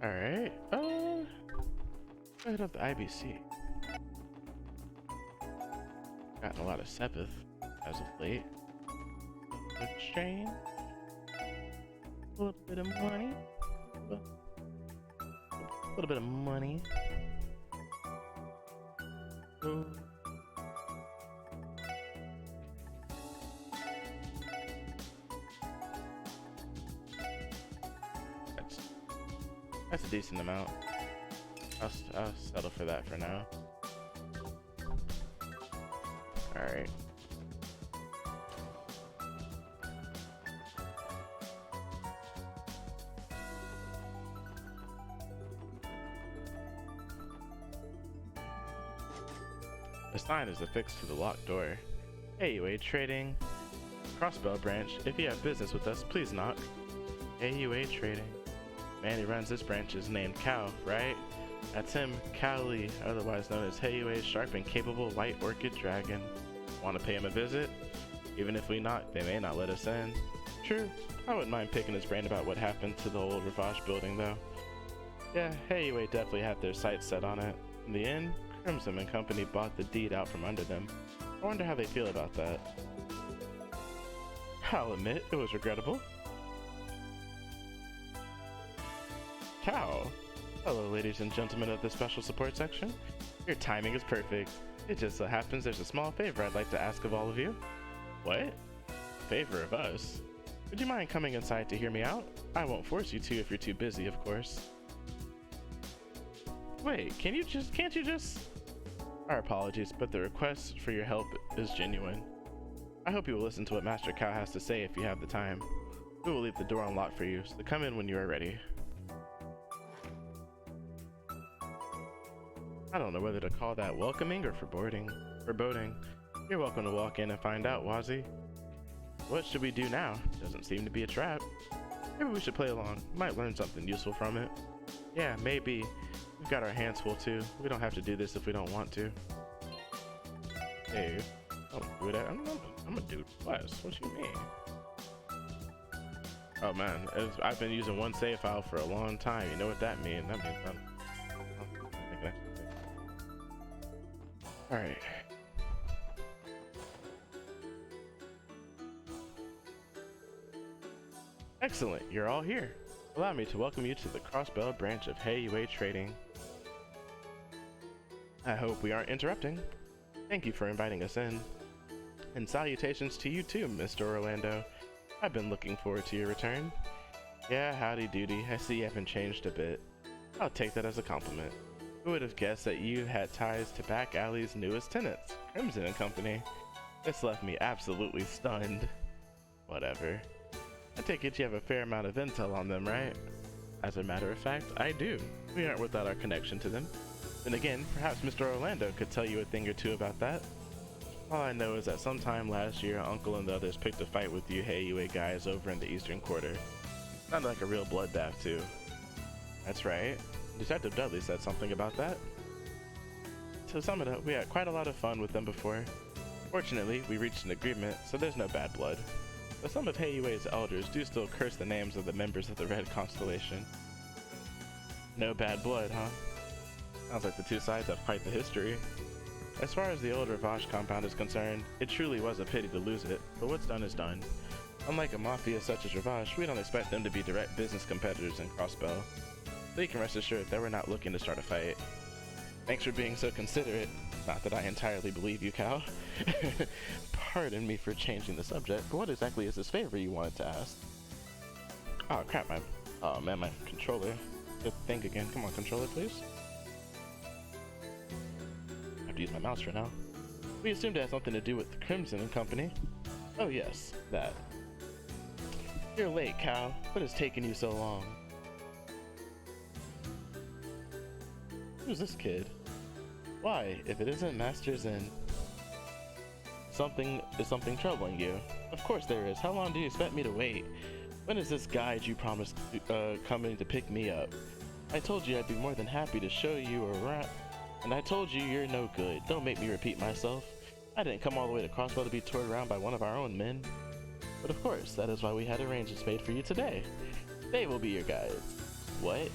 Alright, head up the IBC. Gotten a lot of Sepith as of late. Exchange. A little bit of money. A little bit of money. Ooh. That's a decent amount. I'll settle for that for now. Alright. The sign is affixed to the locked door. AUA Trading. Crossbell branch. If you have business with us, please knock. AUA Trading. Man who runs this branch is named Cal, right? That's him, Cowley, otherwise known as AUA's sharp and capable White Orchid Dragon. Want to pay him a visit? Even if we knock, they may not let us in. True, I wouldn't mind picking his brain about what happened to the old Ravage building though. Yeah, AUA definitely had their sights set on it. In the end, Crimson and company bought the deed out from under them. I wonder how they feel about that. I'll admit, it was regrettable. Cow! Hello ladies and gentlemen of the special support section. Your timing is perfect. It just so happens there's a small favor I'd like to ask of all of you. What? Favor of us? Would you mind coming inside to hear me out? I won't force you to if you're too busy, of course. Wait, can't you just... Our apologies, but the request for your help is genuine. I hope you will listen to what Master Cow has to say if you have the time. We will leave the door unlocked for you, so come in when you are ready. I don't know whether to call that welcoming or foreboding. You're welcome to walk in and find out, Wazzy. What should we do now? Doesn't seem to be a trap. Maybe we should play along. Might learn something useful from it. Yeah, maybe. We've got our hands full too. We don't have to do this if we don't want to. Hey, don't do that. I'm a dude plus. What you mean? Oh man, I've been using one save file for a long time. You know what that means? That means I'm Alright. Excellent, you're all here. Allow me to welcome you to the Crossbell branch of AUA Trading. I hope we aren't interrupting. Thank you for inviting us in. And salutations to you too, Mr. Orlando. I've been looking forward to your return. Yeah, howdy doody, I see you haven't changed a bit. I'll take that as a compliment. Who would have guessed that you had ties to Back Alley's newest tenants, Crimson and Company? This left me absolutely stunned. Whatever. I take it you have a fair amount of intel on them, right? As a matter of fact, I do. We aren't without our connection to them. Then again, perhaps Mr. Orlando could tell you a thing or two about that. All I know is that sometime last year, Uncle and the others picked a fight with you AUA guys over in the Eastern Quarter. Sounded like a real bloodbath too. That's right. Detective Dudley said something about that. To sum it up, we had quite a lot of fun with them before. Fortunately, we reached an agreement, so there's no bad blood. But some of AUA's elders do still curse the names of the members of the Red Constellation. No bad blood, huh? Sounds like the two sides have quite the history. As far as the old Ravage compound is concerned, it truly was a pity to lose it, but what's done is done. Unlike a mafia such as Ravage, we don't expect them to be direct business competitors in Crossbell. So you can rest assured that we're not looking to start a fight. Thanks for being so considerate. Not that I entirely believe you, Cal. Pardon me for changing the subject, but what exactly is this favor you wanted to ask? Oh crap, oh man, my controller. Good think again. Come on, controller, please. I have to use my mouse for now. We assumed it had something to do with the Crimson and Company. Oh yes, that. You're late, Cal. What has taken you so long? Who's this kid? Why, if it isn't Master Zen? Is something troubling you? Of course there is. How long do you expect me to wait? When is this guide you promised coming to pick me up? I told you I'd be more than happy to show you around, and I told you you're no good. Don't make me repeat myself. I didn't come all the way to Crossbell to be toured around by one of our own men. But of course, that is why we had arrangements made for you today. They will be your guides. What?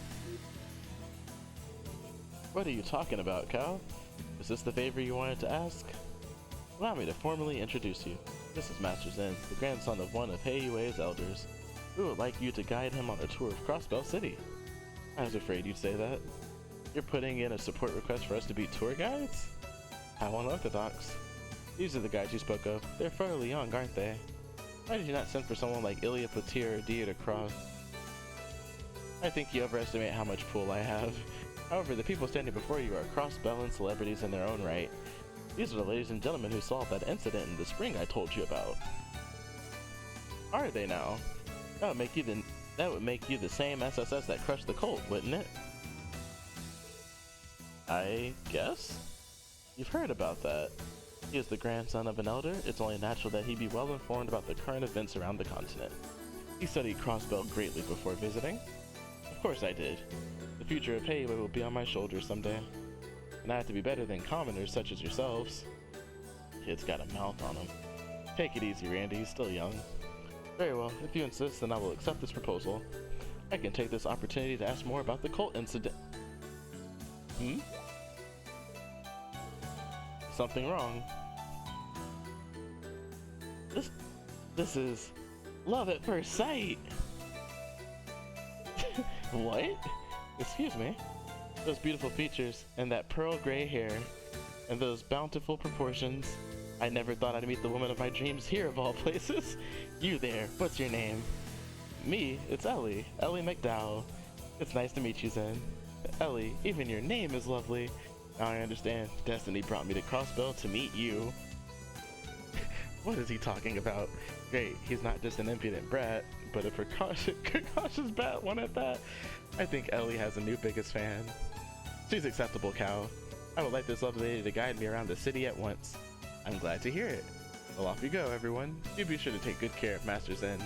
What are you talking about, Cal? Is this the favor you wanted to ask? Allow me to formally introduce you. This is Master Zen, the grandson of one of AUA's elders. We would like you to guide him on a tour of Crossbell City. I was afraid you'd say that. You're putting in a support request for us to be tour guides? How unorthodox. These are the guys you spoke of. They're fairly young, aren't they? Why did you not send for someone like Ilya Patir or Dia to Cross? I think you overestimate how much pull I have. However, the people standing before you are cross-bell and celebrities in their own right. These are the ladies and gentlemen who solved that incident in the spring I told you about. Are they now? That would make you the same SSS that crushed the cult, wouldn't it? I guess? You've heard about that. He is the grandson of an elder. It's only natural that he be well informed about the current events around the continent. He studied Crossbell greatly before visiting. Of course I did. The future of Hayway will be on my shoulders someday. And I have to be better than commoners such as yourselves. Kid's got a mouth on him. Take it easy, Randy. He's still young. Very well. If you insist, then I will accept this proposal. I can take this opportunity to ask more about the cult incident. Something wrong. This is love at first sight. What? Excuse me. Those beautiful features and that pearl gray hair and those bountiful proportions. I never thought I'd meet the woman of my dreams here of all places. You there, what's your name? Me, it's Ellie McDowell. It's nice to meet you, Zen. Ellie, even your name is lovely. Now I understand. Destiny brought me to Crossbell to meet you. What is he talking about? Great, he's not just an impudent brat, but a precocious brat one at that. I think Ellie has a new biggest fan. She's acceptable, Cal. I would like this lovely lady to guide me around the city at once. I'm glad to hear it. Well, off you go, everyone. You be sure to take good care of Master Zen.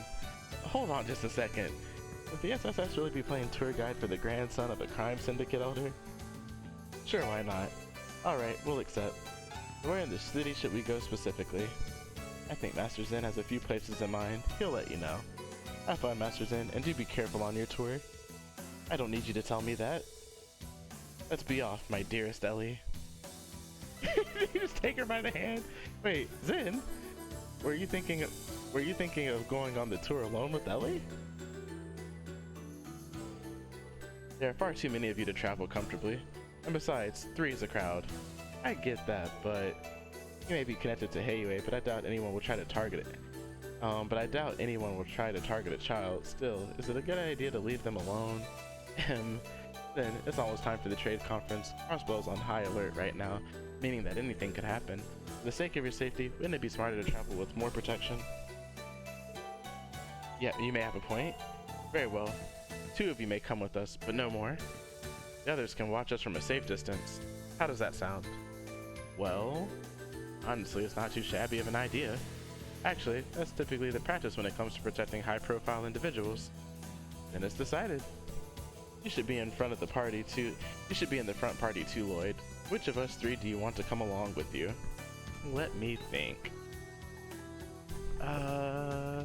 Hold on just a second. Would the SSS really be playing tour guide for the grandson of a crime syndicate elder? Sure, why not? Alright, we'll accept. Where in the city should we go specifically? I think Master Zen has a few places in mind. He'll let you know. Have fun, Master Zen, and do be careful on your tour. I don't need you to tell me that. Let's be off, my dearest Ellie. You just take her by the hand. Wait, Zen? Were you thinking of going on the tour alone with Ellie? There are far too many of you to travel comfortably. And besides, 3 is a crowd. I get that, but you may be connected to Hayway, but I doubt anyone will try to target it. a child. Still, is it a good idea to leave them alone? Then it's almost time for the trade conference. Crossbow's on high alert right now, meaning that anything could happen. For the sake of your safety, wouldn't it be smarter to travel with more protection? Yeah, you may have a point. Very well. 2 of you may come with us, but no more. The others can watch us from a safe distance. How does that sound? Well, honestly, it's not too shabby of an idea. Actually, that's typically the practice when it comes to protecting high-profile individuals. Then it's decided. You should be in front of the party too. You should be in the front party too, Lloyd. Which of us 3 do you want to come along with you? Let me think. Huh.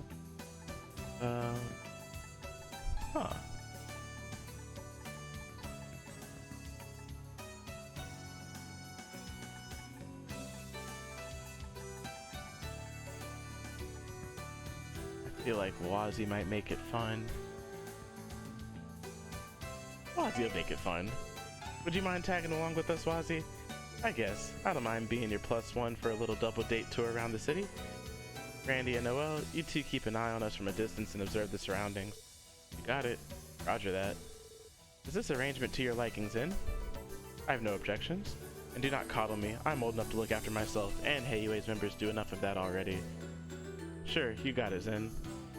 I feel like Wazzy might make it fun. Wazzy will make it fun. Would you mind tagging along with us, Wazzy? I guess. I don't mind being your +1 for a little double date tour around the city. Randy and Noel, you 2 keep an eye on us from a distance and observe the surroundings. You got it. Roger that. Is this arrangement to your liking, Zen? I have no objections. And do not coddle me. I'm old enough to look after myself, and Hayway's members do enough of that already. Sure, you got it, Zen.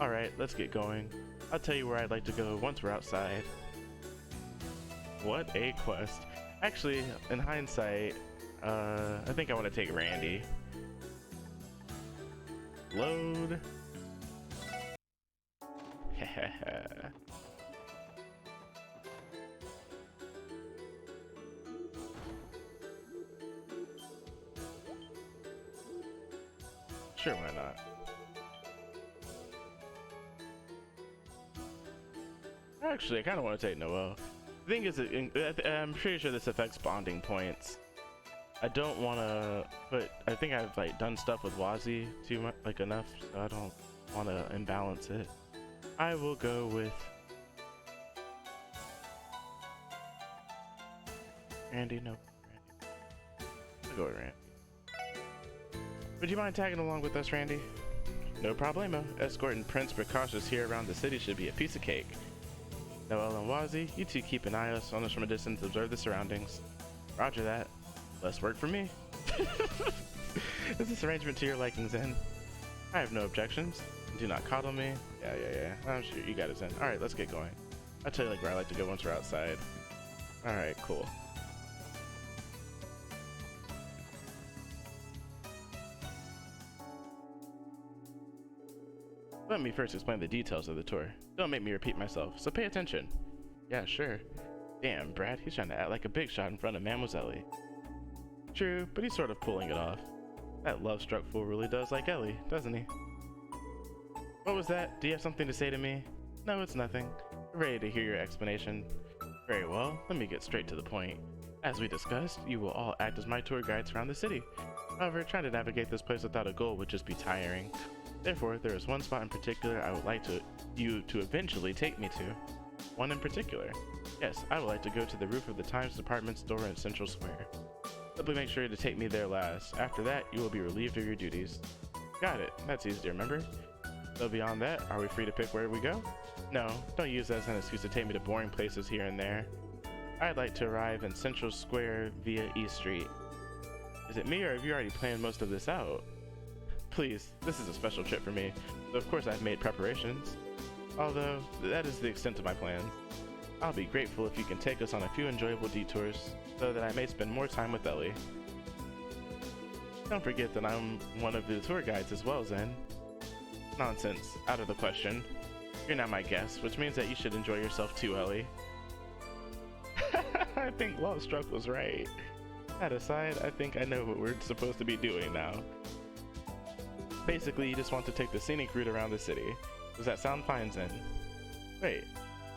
Alright, let's get going. I'll tell you where I'd like to go once we're outside. What a quest. Actually, in hindsight, I think I want to take Randy. Load. Sure, why not? Actually, I kind of want to take Noel. The thing is, I'm pretty sure this affects bonding points. I don't want to put. I think I've like done stuff with Wazzy too much, like enough, so I don't want to imbalance it. I will go with Randy. No, Randy. I'll go with Randy. Would you mind tagging along with us, Randy? No problemo. Escorting Prince Precautious here around the city should be a piece of cake. Noel and Wazzy, you two keep an eye on us from a distance to observe the surroundings. Roger that. Less work for me. Is this arrangement to your liking, Zen? I have no objections. Do not coddle me. Yeah. I'm sure you got it, Zen. Alright, let's get going. I'll tell you like where I like to go once we're outside. Alright, cool. Let me first explain the details of the tour. Don't make me repeat myself, so pay attention. Yeah, sure. Damn, Brad, he's trying to act like a big shot in front of Mademoiselle Ellie. True, but he's sort of pulling it off. That love-struck fool really does like Ellie, doesn't he? What was that? Do you have something to say to me? No, it's nothing. Ready to hear your explanation. Very well, let me get straight to the point. As we discussed, you will all act as my tour guides around the city. However, trying to navigate this place without a goal would just be tiring. Therefore, there is one spot in particular I would like you to eventually take me to. One in particular. Yes, I would like to go to the roof of the Times department store in Central Square. Simply make sure to take me there last. After that, you will be relieved of your duties. Got it. That's easy to remember. So beyond that, are we free to pick where we go? No, don't use that as an excuse to take me to boring places here and there. I'd like to arrive in Central Square via East Street. Is it me, or have you already planned most of this out? Please, this is a special trip for me, so of course I've made preparations. Although, that is the extent of my plans. I'll be grateful if you can take us on a few enjoyable detours, so that I may spend more time with Ellie. Don't forget that I'm one of the tour guides as well, Zen. Nonsense, out of the question. You're not my guest, which means that you should enjoy yourself too, Ellie. I think Lovestruck was right. That aside, I think I know what we're supposed to be doing now. Basically, you just want to take the scenic route around the city. Does that sound fine, Zen? Wait,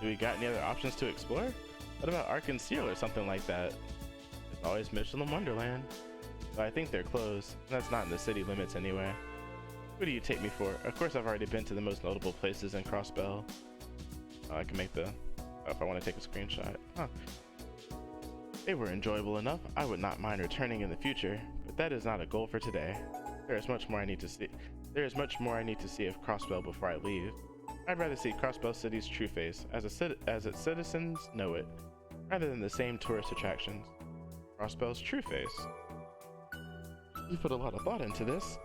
do we got any other options to explore? What about Arkansas or something like that? There's always Michelin Wonderland. But I think they're closed, and that's not in the city limits anyway. Who do you take me for? Of course I've already been to the most notable places in Crossbell. Oh, I can make the... Oh, if I want to take a screenshot. Huh. They were enjoyable enough, I would not mind returning in the future, but that is not a goal for today. There is much more I need to see. There is much more I need to see of Crossbell before I leave. I'd rather see Crossbell City's true face, as its citizens know it, rather than the same tourist attractions. Crossbell's true face. You put a lot of thought into this.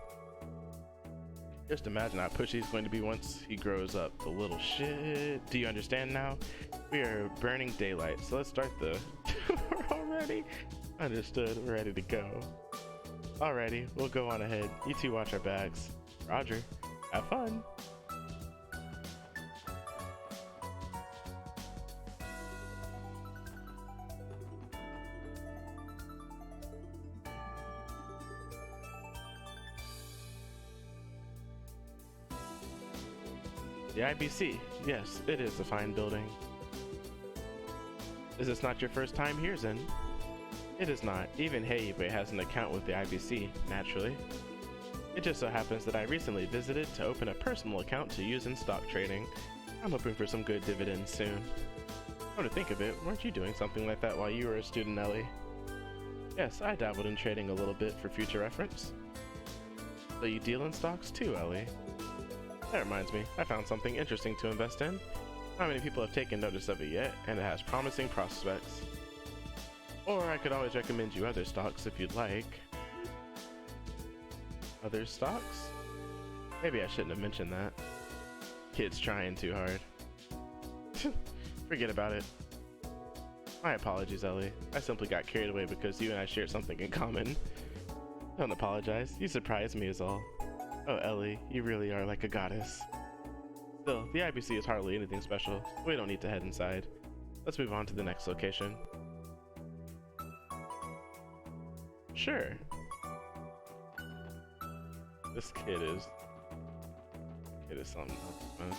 Just imagine how pushy he's going to be once he grows up. The little shit. Do you understand now? We are burning daylight, so let's start the tour already. Understood. We're ready to go. Alrighty, we'll go on ahead. You two watch our bags. Roger. Have fun. The IBC. Yes, it is a fine building. Is this not your first time here, Zen? It is not. Even Heibe has an account with the IBC, naturally. It just so happens that I recently visited to open a personal account to use in stock trading. I'm hoping for some good dividends soon. Come to think of it, weren't you doing something like that while you were a student, Ellie? Yes, I dabbled in trading a little bit for future reference. So you deal in stocks too, Ellie? That reminds me, I found something interesting to invest in. Not many people have taken notice of it yet, and it has promising prospects. Or I could always recommend you other stocks if you'd like. Other stocks? Maybe I shouldn't have mentioned that. Kid's trying too hard. Forget about it. My apologies, Ellie. I simply got carried away because you and I shared something in common. Don't apologize. You surprised me is all. Oh, Ellie, you really are like a goddess. Still, the IBC is hardly anything special. We don't need to head inside. Let's move on to the next location. Sure. This kid is something else, man.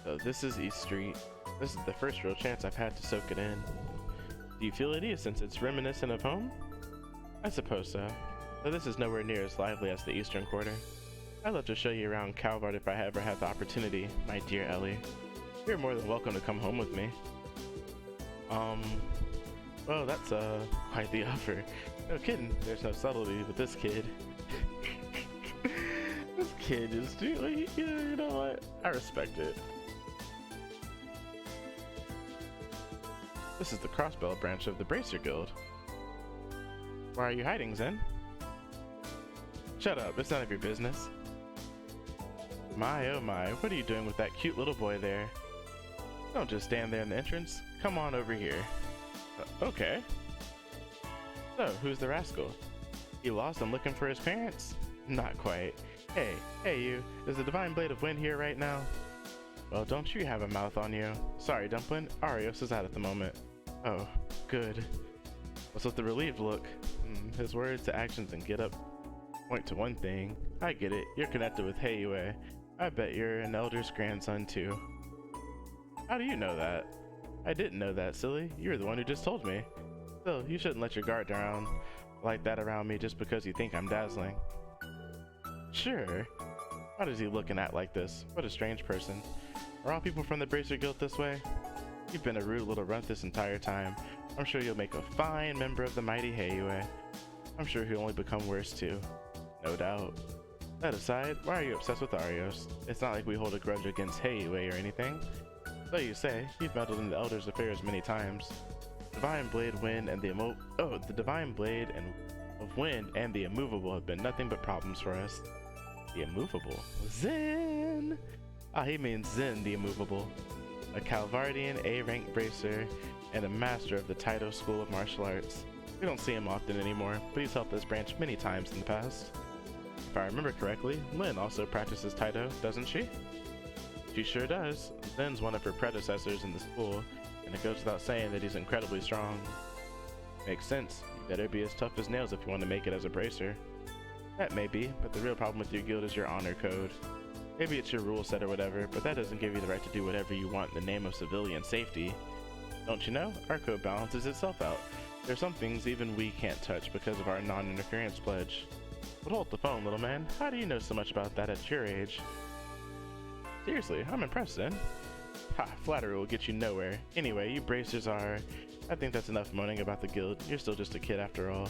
So this is East Street. This is the first real chance I've had to soak it in. Do you feel at ease since it's reminiscent of home? I suppose so. Though this is nowhere near as lively as the Eastern Quarter. I'd love to show you around Calvard if I ever have the opportunity, my dear Ellie. You're more than welcome to come home with me. Well, that's quite the offer. No kidding, there's no subtlety with this kid. This kid is really, you know what? I respect it. This is the Crossbell branch of the Bracer Guild. Why are you hiding, Zen? Shut up, it's none of your business. My oh my, what are you doing with that cute little boy there? Don't just stand there in the entrance, come on over here. Okay. So, who's the rascal? He lost and looking for his parents? Not quite. Hey you, is the Divine Blade of Wind here right now? Well, don't you have a mouth on you. Sorry, Dumpling, Arios is out at the moment. Oh, good. What's with the relieved look? His words to actions and get up point to one thing. I get it, you're connected with Heiyue. I bet you're an elder's grandson too. How do you know that? I didn't know that, silly. You're the one who just told me. Still, you shouldn't let your guard down like that around me just because you think I'm dazzling. Sure. Why does he look and act like this? What a strange person. Are all people from the Bracer Guild this way? You've been a rude little runt this entire time. I'm sure you'll make a fine member of the mighty Heiyue. I'm sure he'll only become worse too. No doubt. That aside, why are you obsessed with Arios? It's not like we hold a grudge against Heiyue or anything. So you say, you've meddled in the Elder's affairs many times. Divine Blade, Wind, and the Divine Blade of Wind and the Immovable have been nothing but problems for us. The Immovable? Zen! Ah, he means Zen the Immovable. A Calvardian A-rank bracer and a master of the Taito School of Martial Arts. We don't see him often anymore, but he's helped this branch many times in the past. If I remember correctly, Lynn also practices Taito, doesn't she? She sure does. Zen's one of her predecessors in the school, and it goes without saying that he's incredibly strong. Makes sense. You better be as tough as nails if you want to make it as a bracer. That may be, but the real problem with your guild is your honor code. Maybe it's your rule set or whatever, but that doesn't give you the right to do whatever you want in the name of civilian safety. Don't you know? Our code balances itself out. There's some things even we can't touch because of our non-interference pledge. But hold the phone, little man. How do you know so much about that at your age? Seriously, I'm impressed then. Ha, flattery will get you nowhere. Anyway, you bracers are... I think that's enough moaning about the guild. You're still just a kid after all.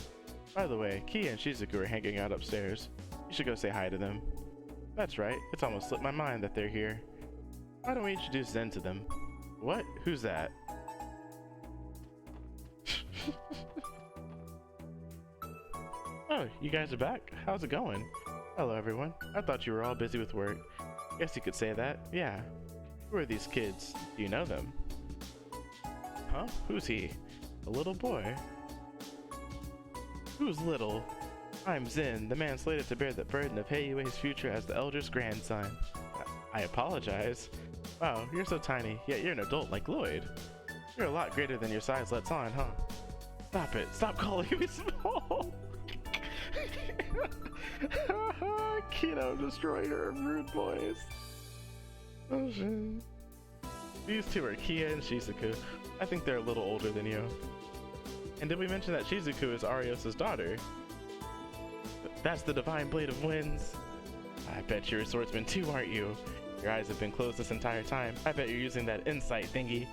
By the way, Kia and Shizuku are hanging out upstairs. You should go say hi to them. That's right, it's almost slipped my mind that they're here. Why don't we introduce Zen to them? What? Who's that? Oh, you guys are back? How's it going? Hello everyone. I thought you were all busy with work. Guess you could say that. Yeah. Who are these kids? Do you know them? Huh? Who's he? A little boy? Who's little? I'm Zen, the man slated to bear the burden of Heiyue's future as the Elder's grandson. I apologize. Wow, you're so tiny, yet you're an adult like Lloyd. You're a lot greater than your size lets on, huh? Stop it. Stop calling me small. Kiddo destroyer of rude boys. Oh shit. These two are Kia and Shizuku. I think they're a little older than you. And did we mention that Shizuku is Arios' daughter? That's the Divine Blade of Winds. I bet you're a swordsman too, aren't you? Your eyes have been closed this entire time. I bet you're using that insight thingy.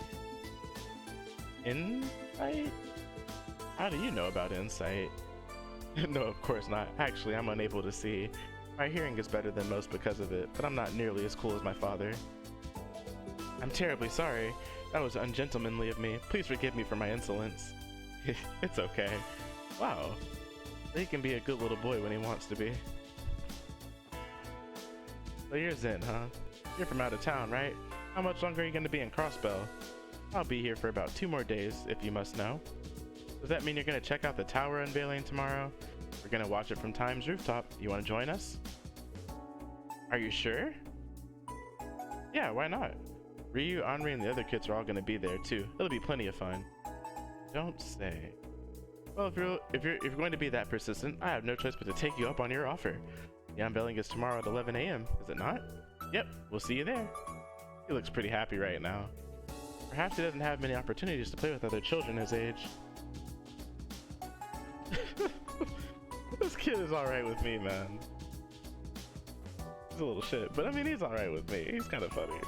Insight? How do you know about insight? No, of course not. Actually, I'm unable to see. My hearing is better than most because of it, but I'm not nearly as cool as my father. I'm terribly sorry. That was ungentlemanly of me. Please forgive me for my insolence. It's okay. Wow. He can be a good little boy when he wants to be. So you're Zen, huh? You're from out of town, right? How much longer are you going to be in Crossbell? I'll be here for about 2 more days, if you must know. Does that mean you're going to check out the tower unveiling tomorrow? We're going to watch it from Time's rooftop. You want to join us? Are you sure? Yeah, why not? Ryu, Henri, and the other kids are all going to be there too. It'll be plenty of fun. Don't say. Well, if you're going to be that persistent, I have no choice but to take you up on your offer. The unveiling is tomorrow at 11 a.m., is it not? Yep, we'll see you there. He looks pretty happy right now. Perhaps he doesn't have many opportunities to play with other children his age. This kid is alright with me, man. He's a little shit, but I mean, he's alright with me. He's kind of funny.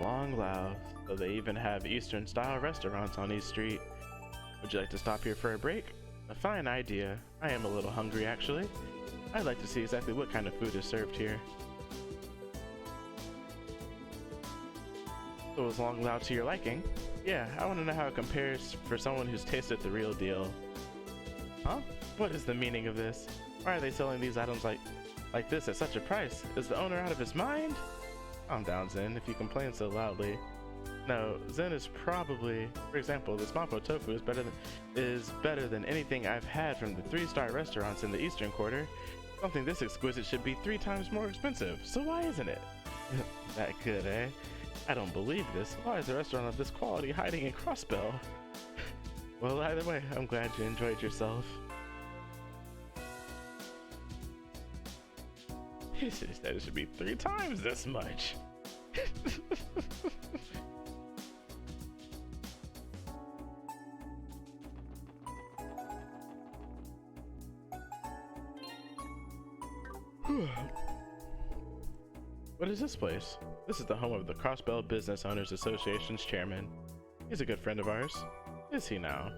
long loud, so they even have Eastern style restaurants on East Street. Would you like to stop here for a break? A fine idea. I am a little hungry actually. I'd like to see exactly what kind of food is served here. So is long loud to your liking? Yeah, I want to know how it compares for someone who's tasted the real deal. Huh? What is the meaning of this? Why are they selling these items like this at such a price? Is the owner out of his mind? Calm down, Zen, if you complain so loudly. No, Zen is probably, for example, this Mapo tofu is better than anything I've had from the 3-star restaurants in the Eastern Quarter. Something this exquisite should be 3 times more expensive, so why isn't it? That good, eh? I don't believe this. Why is a restaurant of this quality hiding in Crossbell? Well, either way, I'm glad you enjoyed yourself. He said it should be 3 times this much. What is this place? This is the home of the Crossbell Business Owners Association's chairman. He's a good friend of ours. Is he now?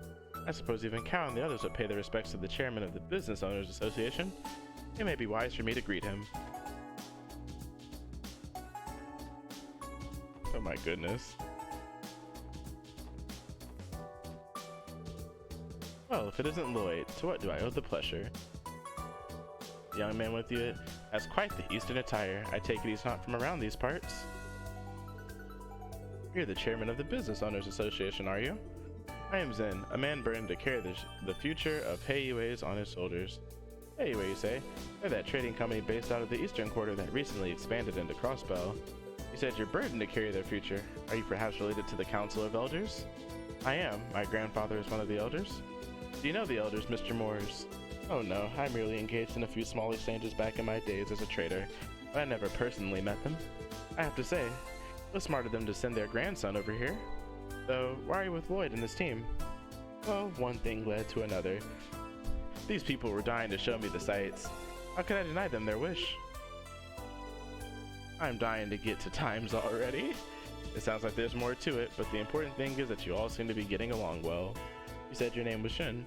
I suppose even Cal and the others would pay their respects to the chairman of the Business Owners Association. It may be wise for me to greet him. Oh my goodness. Well, if it isn't Lloyd, to what do I owe the pleasure? The young man with you has quite the Eastern attire. I take it he's not from around these parts. You're the chairman of the Business Owners Association, are you? I am Zen, a man burdened to carry the future of Heiyue's on his shoulders. Heiyue, you say? They're that trading company based out of the Eastern Quarter that recently expanded into Crossbell. You said you're burdened to carry their future. Are you perhaps related to the Council of Elders? I am. My grandfather is one of the elders. Do you know the elders, Mr. Moores? Oh no, I merely engaged in a few small exchanges back in my days as a trader, but I never personally met them. I have to say, it was smart of them to send their grandson over here. Though, why are you with Lloyd and his team? Well, one thing led to another. These people were dying to show me the sights. How could I deny them their wish? I'm dying to get to Times already. It sounds like there's more to it, but the important thing is that you all seem to be getting along well. You said your name was Shin.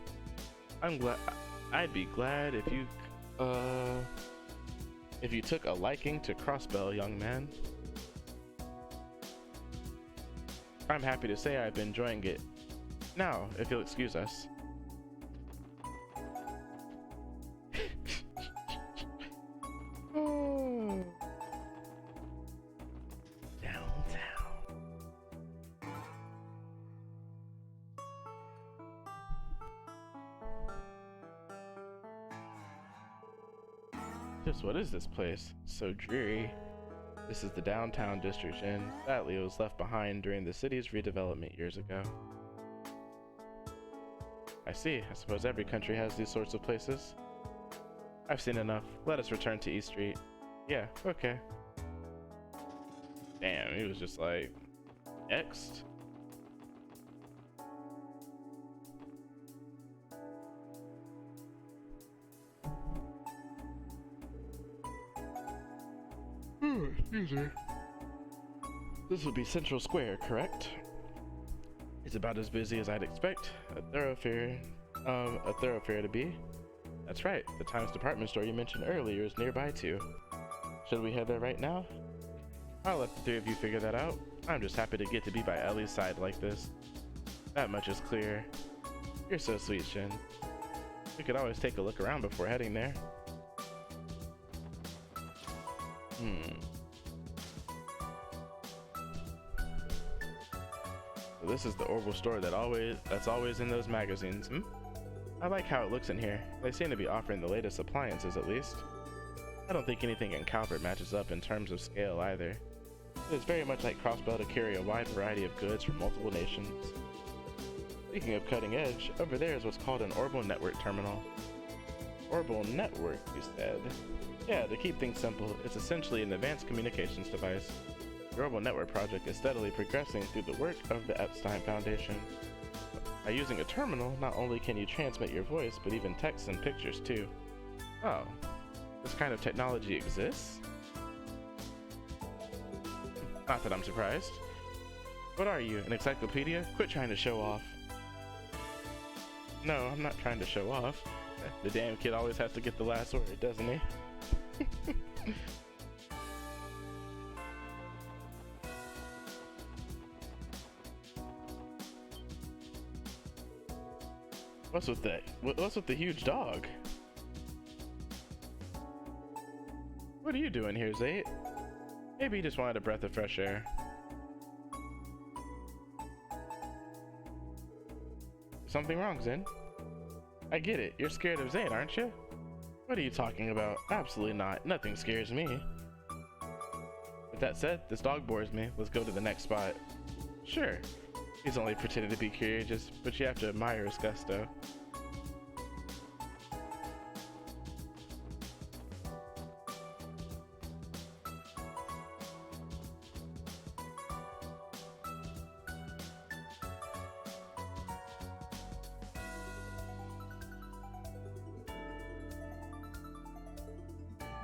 I'd be glad if you took a liking to Crossbell, young man. I'm happy to say I've been enjoying it. Now, if you'll excuse us. Oh. Downtown. Just what is this place? So dreary. This is the downtown district, and sadly it was left behind during the city's redevelopment years ago. I see. I suppose every country has these sorts of places. I've seen enough. Let us return to East Street. Yeah, okay. Damn, he was just like, next. Excuse me. This would be Central Square, correct? It's about as busy as I'd expect. A thoroughfare to be. That's right. The Times department store you mentioned earlier is nearby too. Should we head there right now? I'll let the 3 of you figure that out. I'm just happy to get to be by Ellie's side like this. That much is clear. You're so sweet, Shin. We could always take a look around before heading there. So this is the Orbital store that's always in those magazines, I like how it looks in here. They seem to be offering the latest appliances at least. I don't think anything in Calvert matches up in terms of scale either. It is very much like Crossbell to carry a wide variety of goods from multiple nations. Speaking of cutting edge, over there is what's called an Orbital Network terminal. Orbital Network, you said? Yeah, to keep things simple, it's essentially an advanced communications device. The Orbital Network project is steadily progressing through the work of the Epstein Foundation. By using a terminal, not only can you transmit your voice, but even text and pictures too. Oh, this kind of technology exists? Not that I'm surprised. What are you, an encyclopedia? Quit trying to show off. No, I'm not trying to show off. The damn kid always has to get the last word, doesn't he? What's with that? What's with the huge dog? What are you doing here, Zayt? Maybe you just wanted a breath of fresh air. Something wrong, Zen? I get it. You're scared of Zayt, aren't you? What are you talking about? Absolutely not. Nothing scares me. With that said, this dog bores me. Let's go to the next spot. Sure. He's only pretending to be curious, but you have to admire his gusto.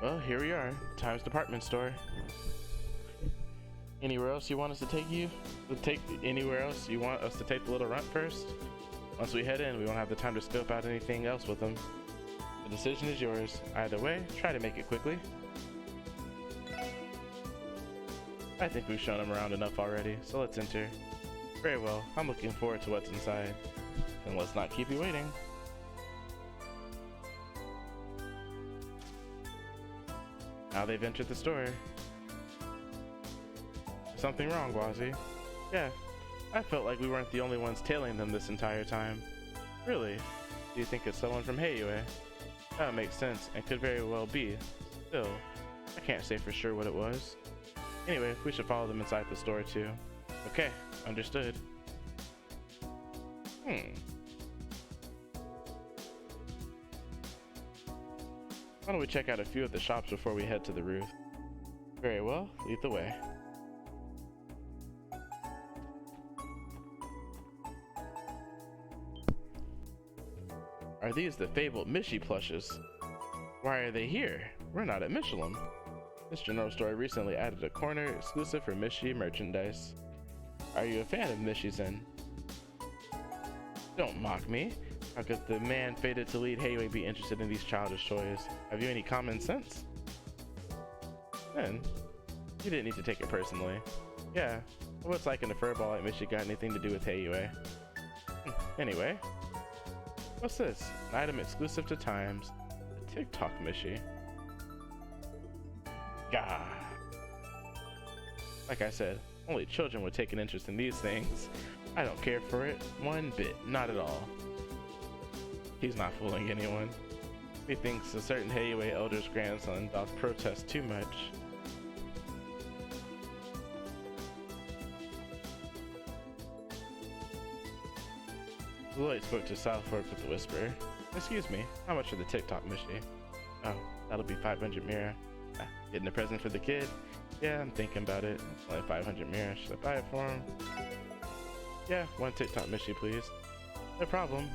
Well, here we are. Time's department store. Anywhere else you want us to take you? Anywhere else you want us to take the little runt first? Once we head in, we won't have the time to scope out anything else with them. The decision is yours. Either way, try to make it quickly. I think we've shown him around enough already, so let's enter. Very well, I'm looking forward to what's inside. Then let's not keep you waiting. Now they've entered the store. Something wrong, Wazzy? Yeah, I felt like we weren't the only ones tailing them this entire time. Really? Do you think it's someone from Heiyue? That makes sense, and could very well be. Still, I can't say for sure what it was. Anyway, we should follow them inside the store too. Okay, understood. Why don't we check out a few of the shops before we head to the roof? Very well, lead the way. Are these the fabled Mishi plushes? Why are they here? We're not at Michelin. This general store recently added a corner exclusive for Mishi merchandise. Are you a fan of Mishi-zen? Don't mock me. How could the man fated to lead Heiyue be interested in these childish toys? Have you any common sense? Then, you didn't need to take it personally. Yeah, what's like in a furball like Mishi got anything to do with Heiyue? Anyway, what's this? An item exclusive to Times. A TikTok Mishi. Gah. Like I said, only children would take an interest in these things. I don't care for it one bit, not at all. He's not fooling anyone. He thinks a certain Heiyue elder's grandson doth protest too much. Lloyd spoke to Southwark with a whisper. Excuse me, how much for the TikTok Mishi? Oh, that'll be 500 mira. Getting a present for the kid? Yeah, I'm thinking about it. It's only 500 mira. Should I buy it for him? Yeah, one TikTok Mishi, please. No problem.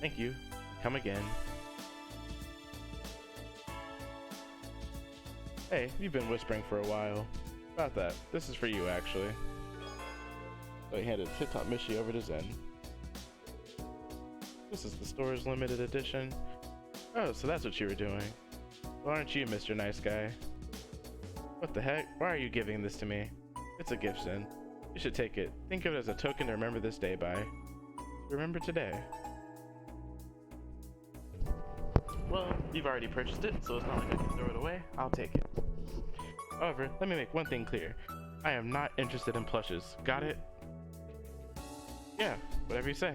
Thank you. Come again. Hey, you've been whispering for a while. About that. This is for you, actually. So he handed TikTok Mishi over to Zen. This is the store's limited edition. Oh, so that's what you were doing. Well, aren't you, Mr. Nice Guy? What the heck? Why are you giving this to me? It's a gift, Zen. You should take it. Think of it as a token to remember this day by. Remember today. Well, you've already purchased it, so it's not like I can throw it away. I'll take it. However, let me make one thing clear. I am not interested in plushes. Got it? Yeah, whatever you say.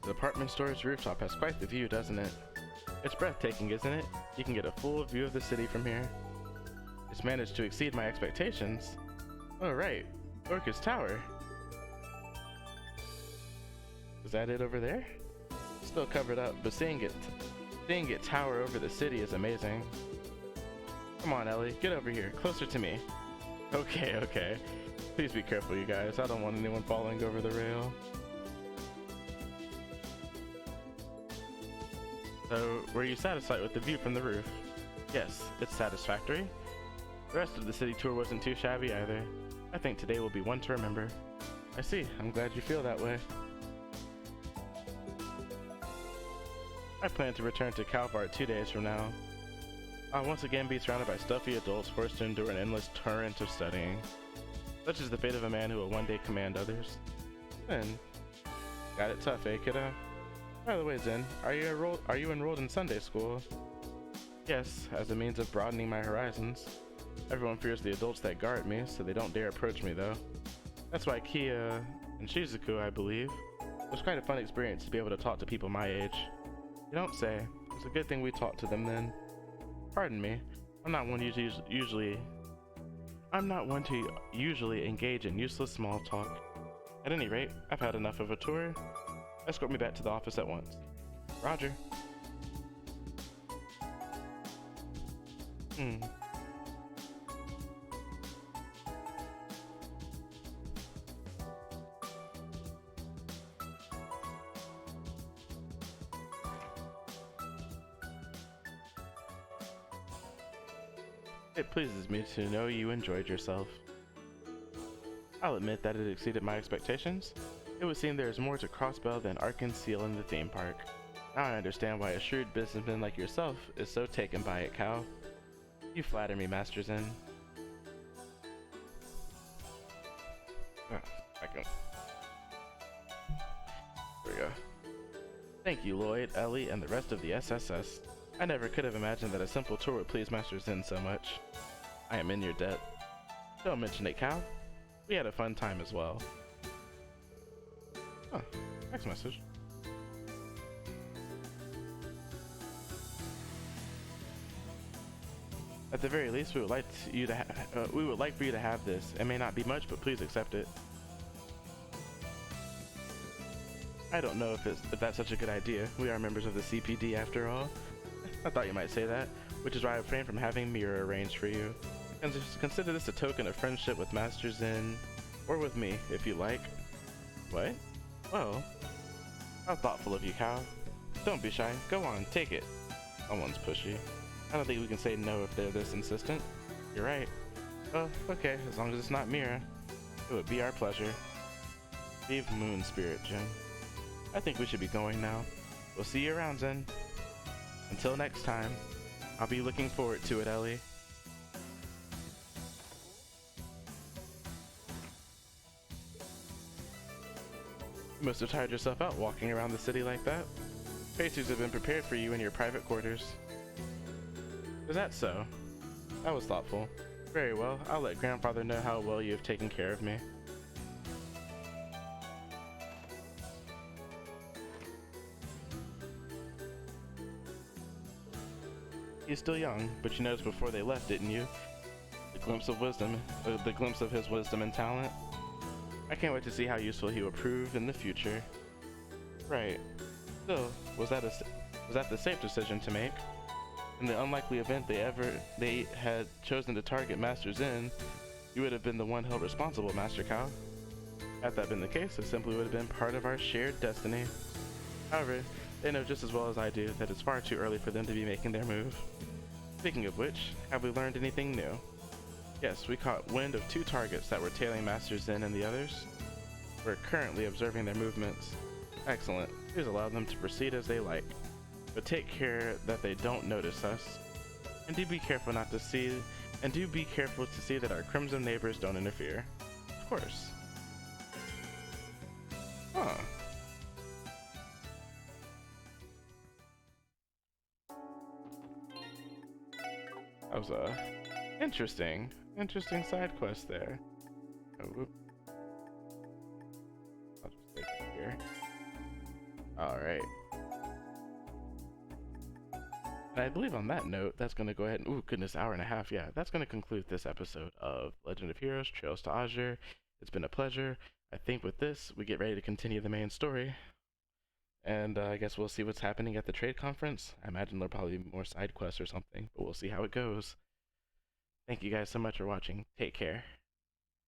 The department store's rooftop has quite the view, doesn't it? It's breathtaking, isn't it? You can get a full view of the city from here. It's managed to exceed my expectations. Oh right, Orchid's Tower. Is that it over there? Still covered up, but seeing it tower over the city is amazing. Come on, Ellie, get over here, closer to me. Okay. Please be careful, you guys. I don't want anyone falling over the rail. So, were you satisfied with the view from the roof? Yes, it's satisfactory. The rest of the city tour wasn't too shabby either. I think today will be one to remember. I see. I'm glad you feel that way. I plan to return to Calvart 2 days from now. I'll once again be surrounded by stuffy adults forced to endure an endless torrent of studying. Such is the fate of a man who will one day command others. Then, got it tough, eh, kiddo? By the way, Zen, are you enrolled in Sunday school? Yes, as a means of broadening my horizons. Everyone fears the adults that guard me, so they don't dare approach me, though. That's why Kia and Shizuku, I believe. It was quite a fun experience to be able to talk to people my age. You don't say. It's a good thing we talked to them then. Pardon me. I'm not one to usually engage in useless small talk. At any rate, I've had enough of a tour. Escort me back to the office at once. Roger. It pleases me to know you enjoyed yourself. I'll admit that it exceeded my expectations. It would seem there is more to Crossbell than Ark Seal in the theme park. Now I understand why a shrewd businessman like yourself is so taken by it, Cal. You flatter me, Master Zen. There we go. Thank you, Lloyd, Ellie, and the rest of the SSS. I never could have imagined that a simple tour would please Master Zen so much. I am in your debt. Don't mention it, Cal. We had a fun time as well. Oh, text message. At the very least, we would like for you to have this. It may not be much, but please accept it. I don't know if that's such a good idea. We are members of the CPD after all. I thought you might say that, which is why I refrained from having Mira arranged for you. And consider this a token of friendship with Master Zen, or with me, if you like. What? Well, how thoughtful of you, Cal. Don't be shy. Go on, take it. Someone's pushy. I don't think we can say no if they're this insistent. You're right. Well, okay, as long as it's not Mira. It would be our pleasure. Leave Moon Spirit, Jim. I think we should be going now. We'll see you around, Zen. Until next time, I'll be looking forward to it, Ellie. You must have tired yourself out walking around the city like that. Pastries have been prepared for you in your private quarters. Is that so? That was thoughtful. Very well, I'll let Grandfather know how well you have taken care of me. He's still young, but you noticed before they left, didn't you? The glimpse of his wisdom and talent. I can't wait to see how useful he will prove in the future. Right. Still, was that the safe decision to make? In the unlikely event they had chosen to target Master Zen, you would have been the one held responsible, Master Cal. Had that been the case, it simply would have been part of our shared destiny. However, they know just as well as I do that it's far too early for them to be making their move. Speaking of which, have we learned anything new? Yes, we caught wind of 2 targets that were tailing Master Zen and the others. We're currently observing their movements. Excellent. Please allow them to proceed as they like. But take care that they don't notice us. And do be careful to see that our crimson neighbors don't interfere. Of course. Huh. That was a interesting side quest there. Oh, I'll just take it here. Alright. And I believe on that note, that's going to go ahead and, ooh, goodness, hour and a half, yeah. That's going to conclude this episode of Legend of Heroes, Trails to Azure. It's been a pleasure. I think with this, we get ready to continue the main story. And I guess we'll see what's happening at the trade conference. I imagine there'll probably be more side quests or something, but we'll see how it goes. Thank you guys so much for watching. Take care.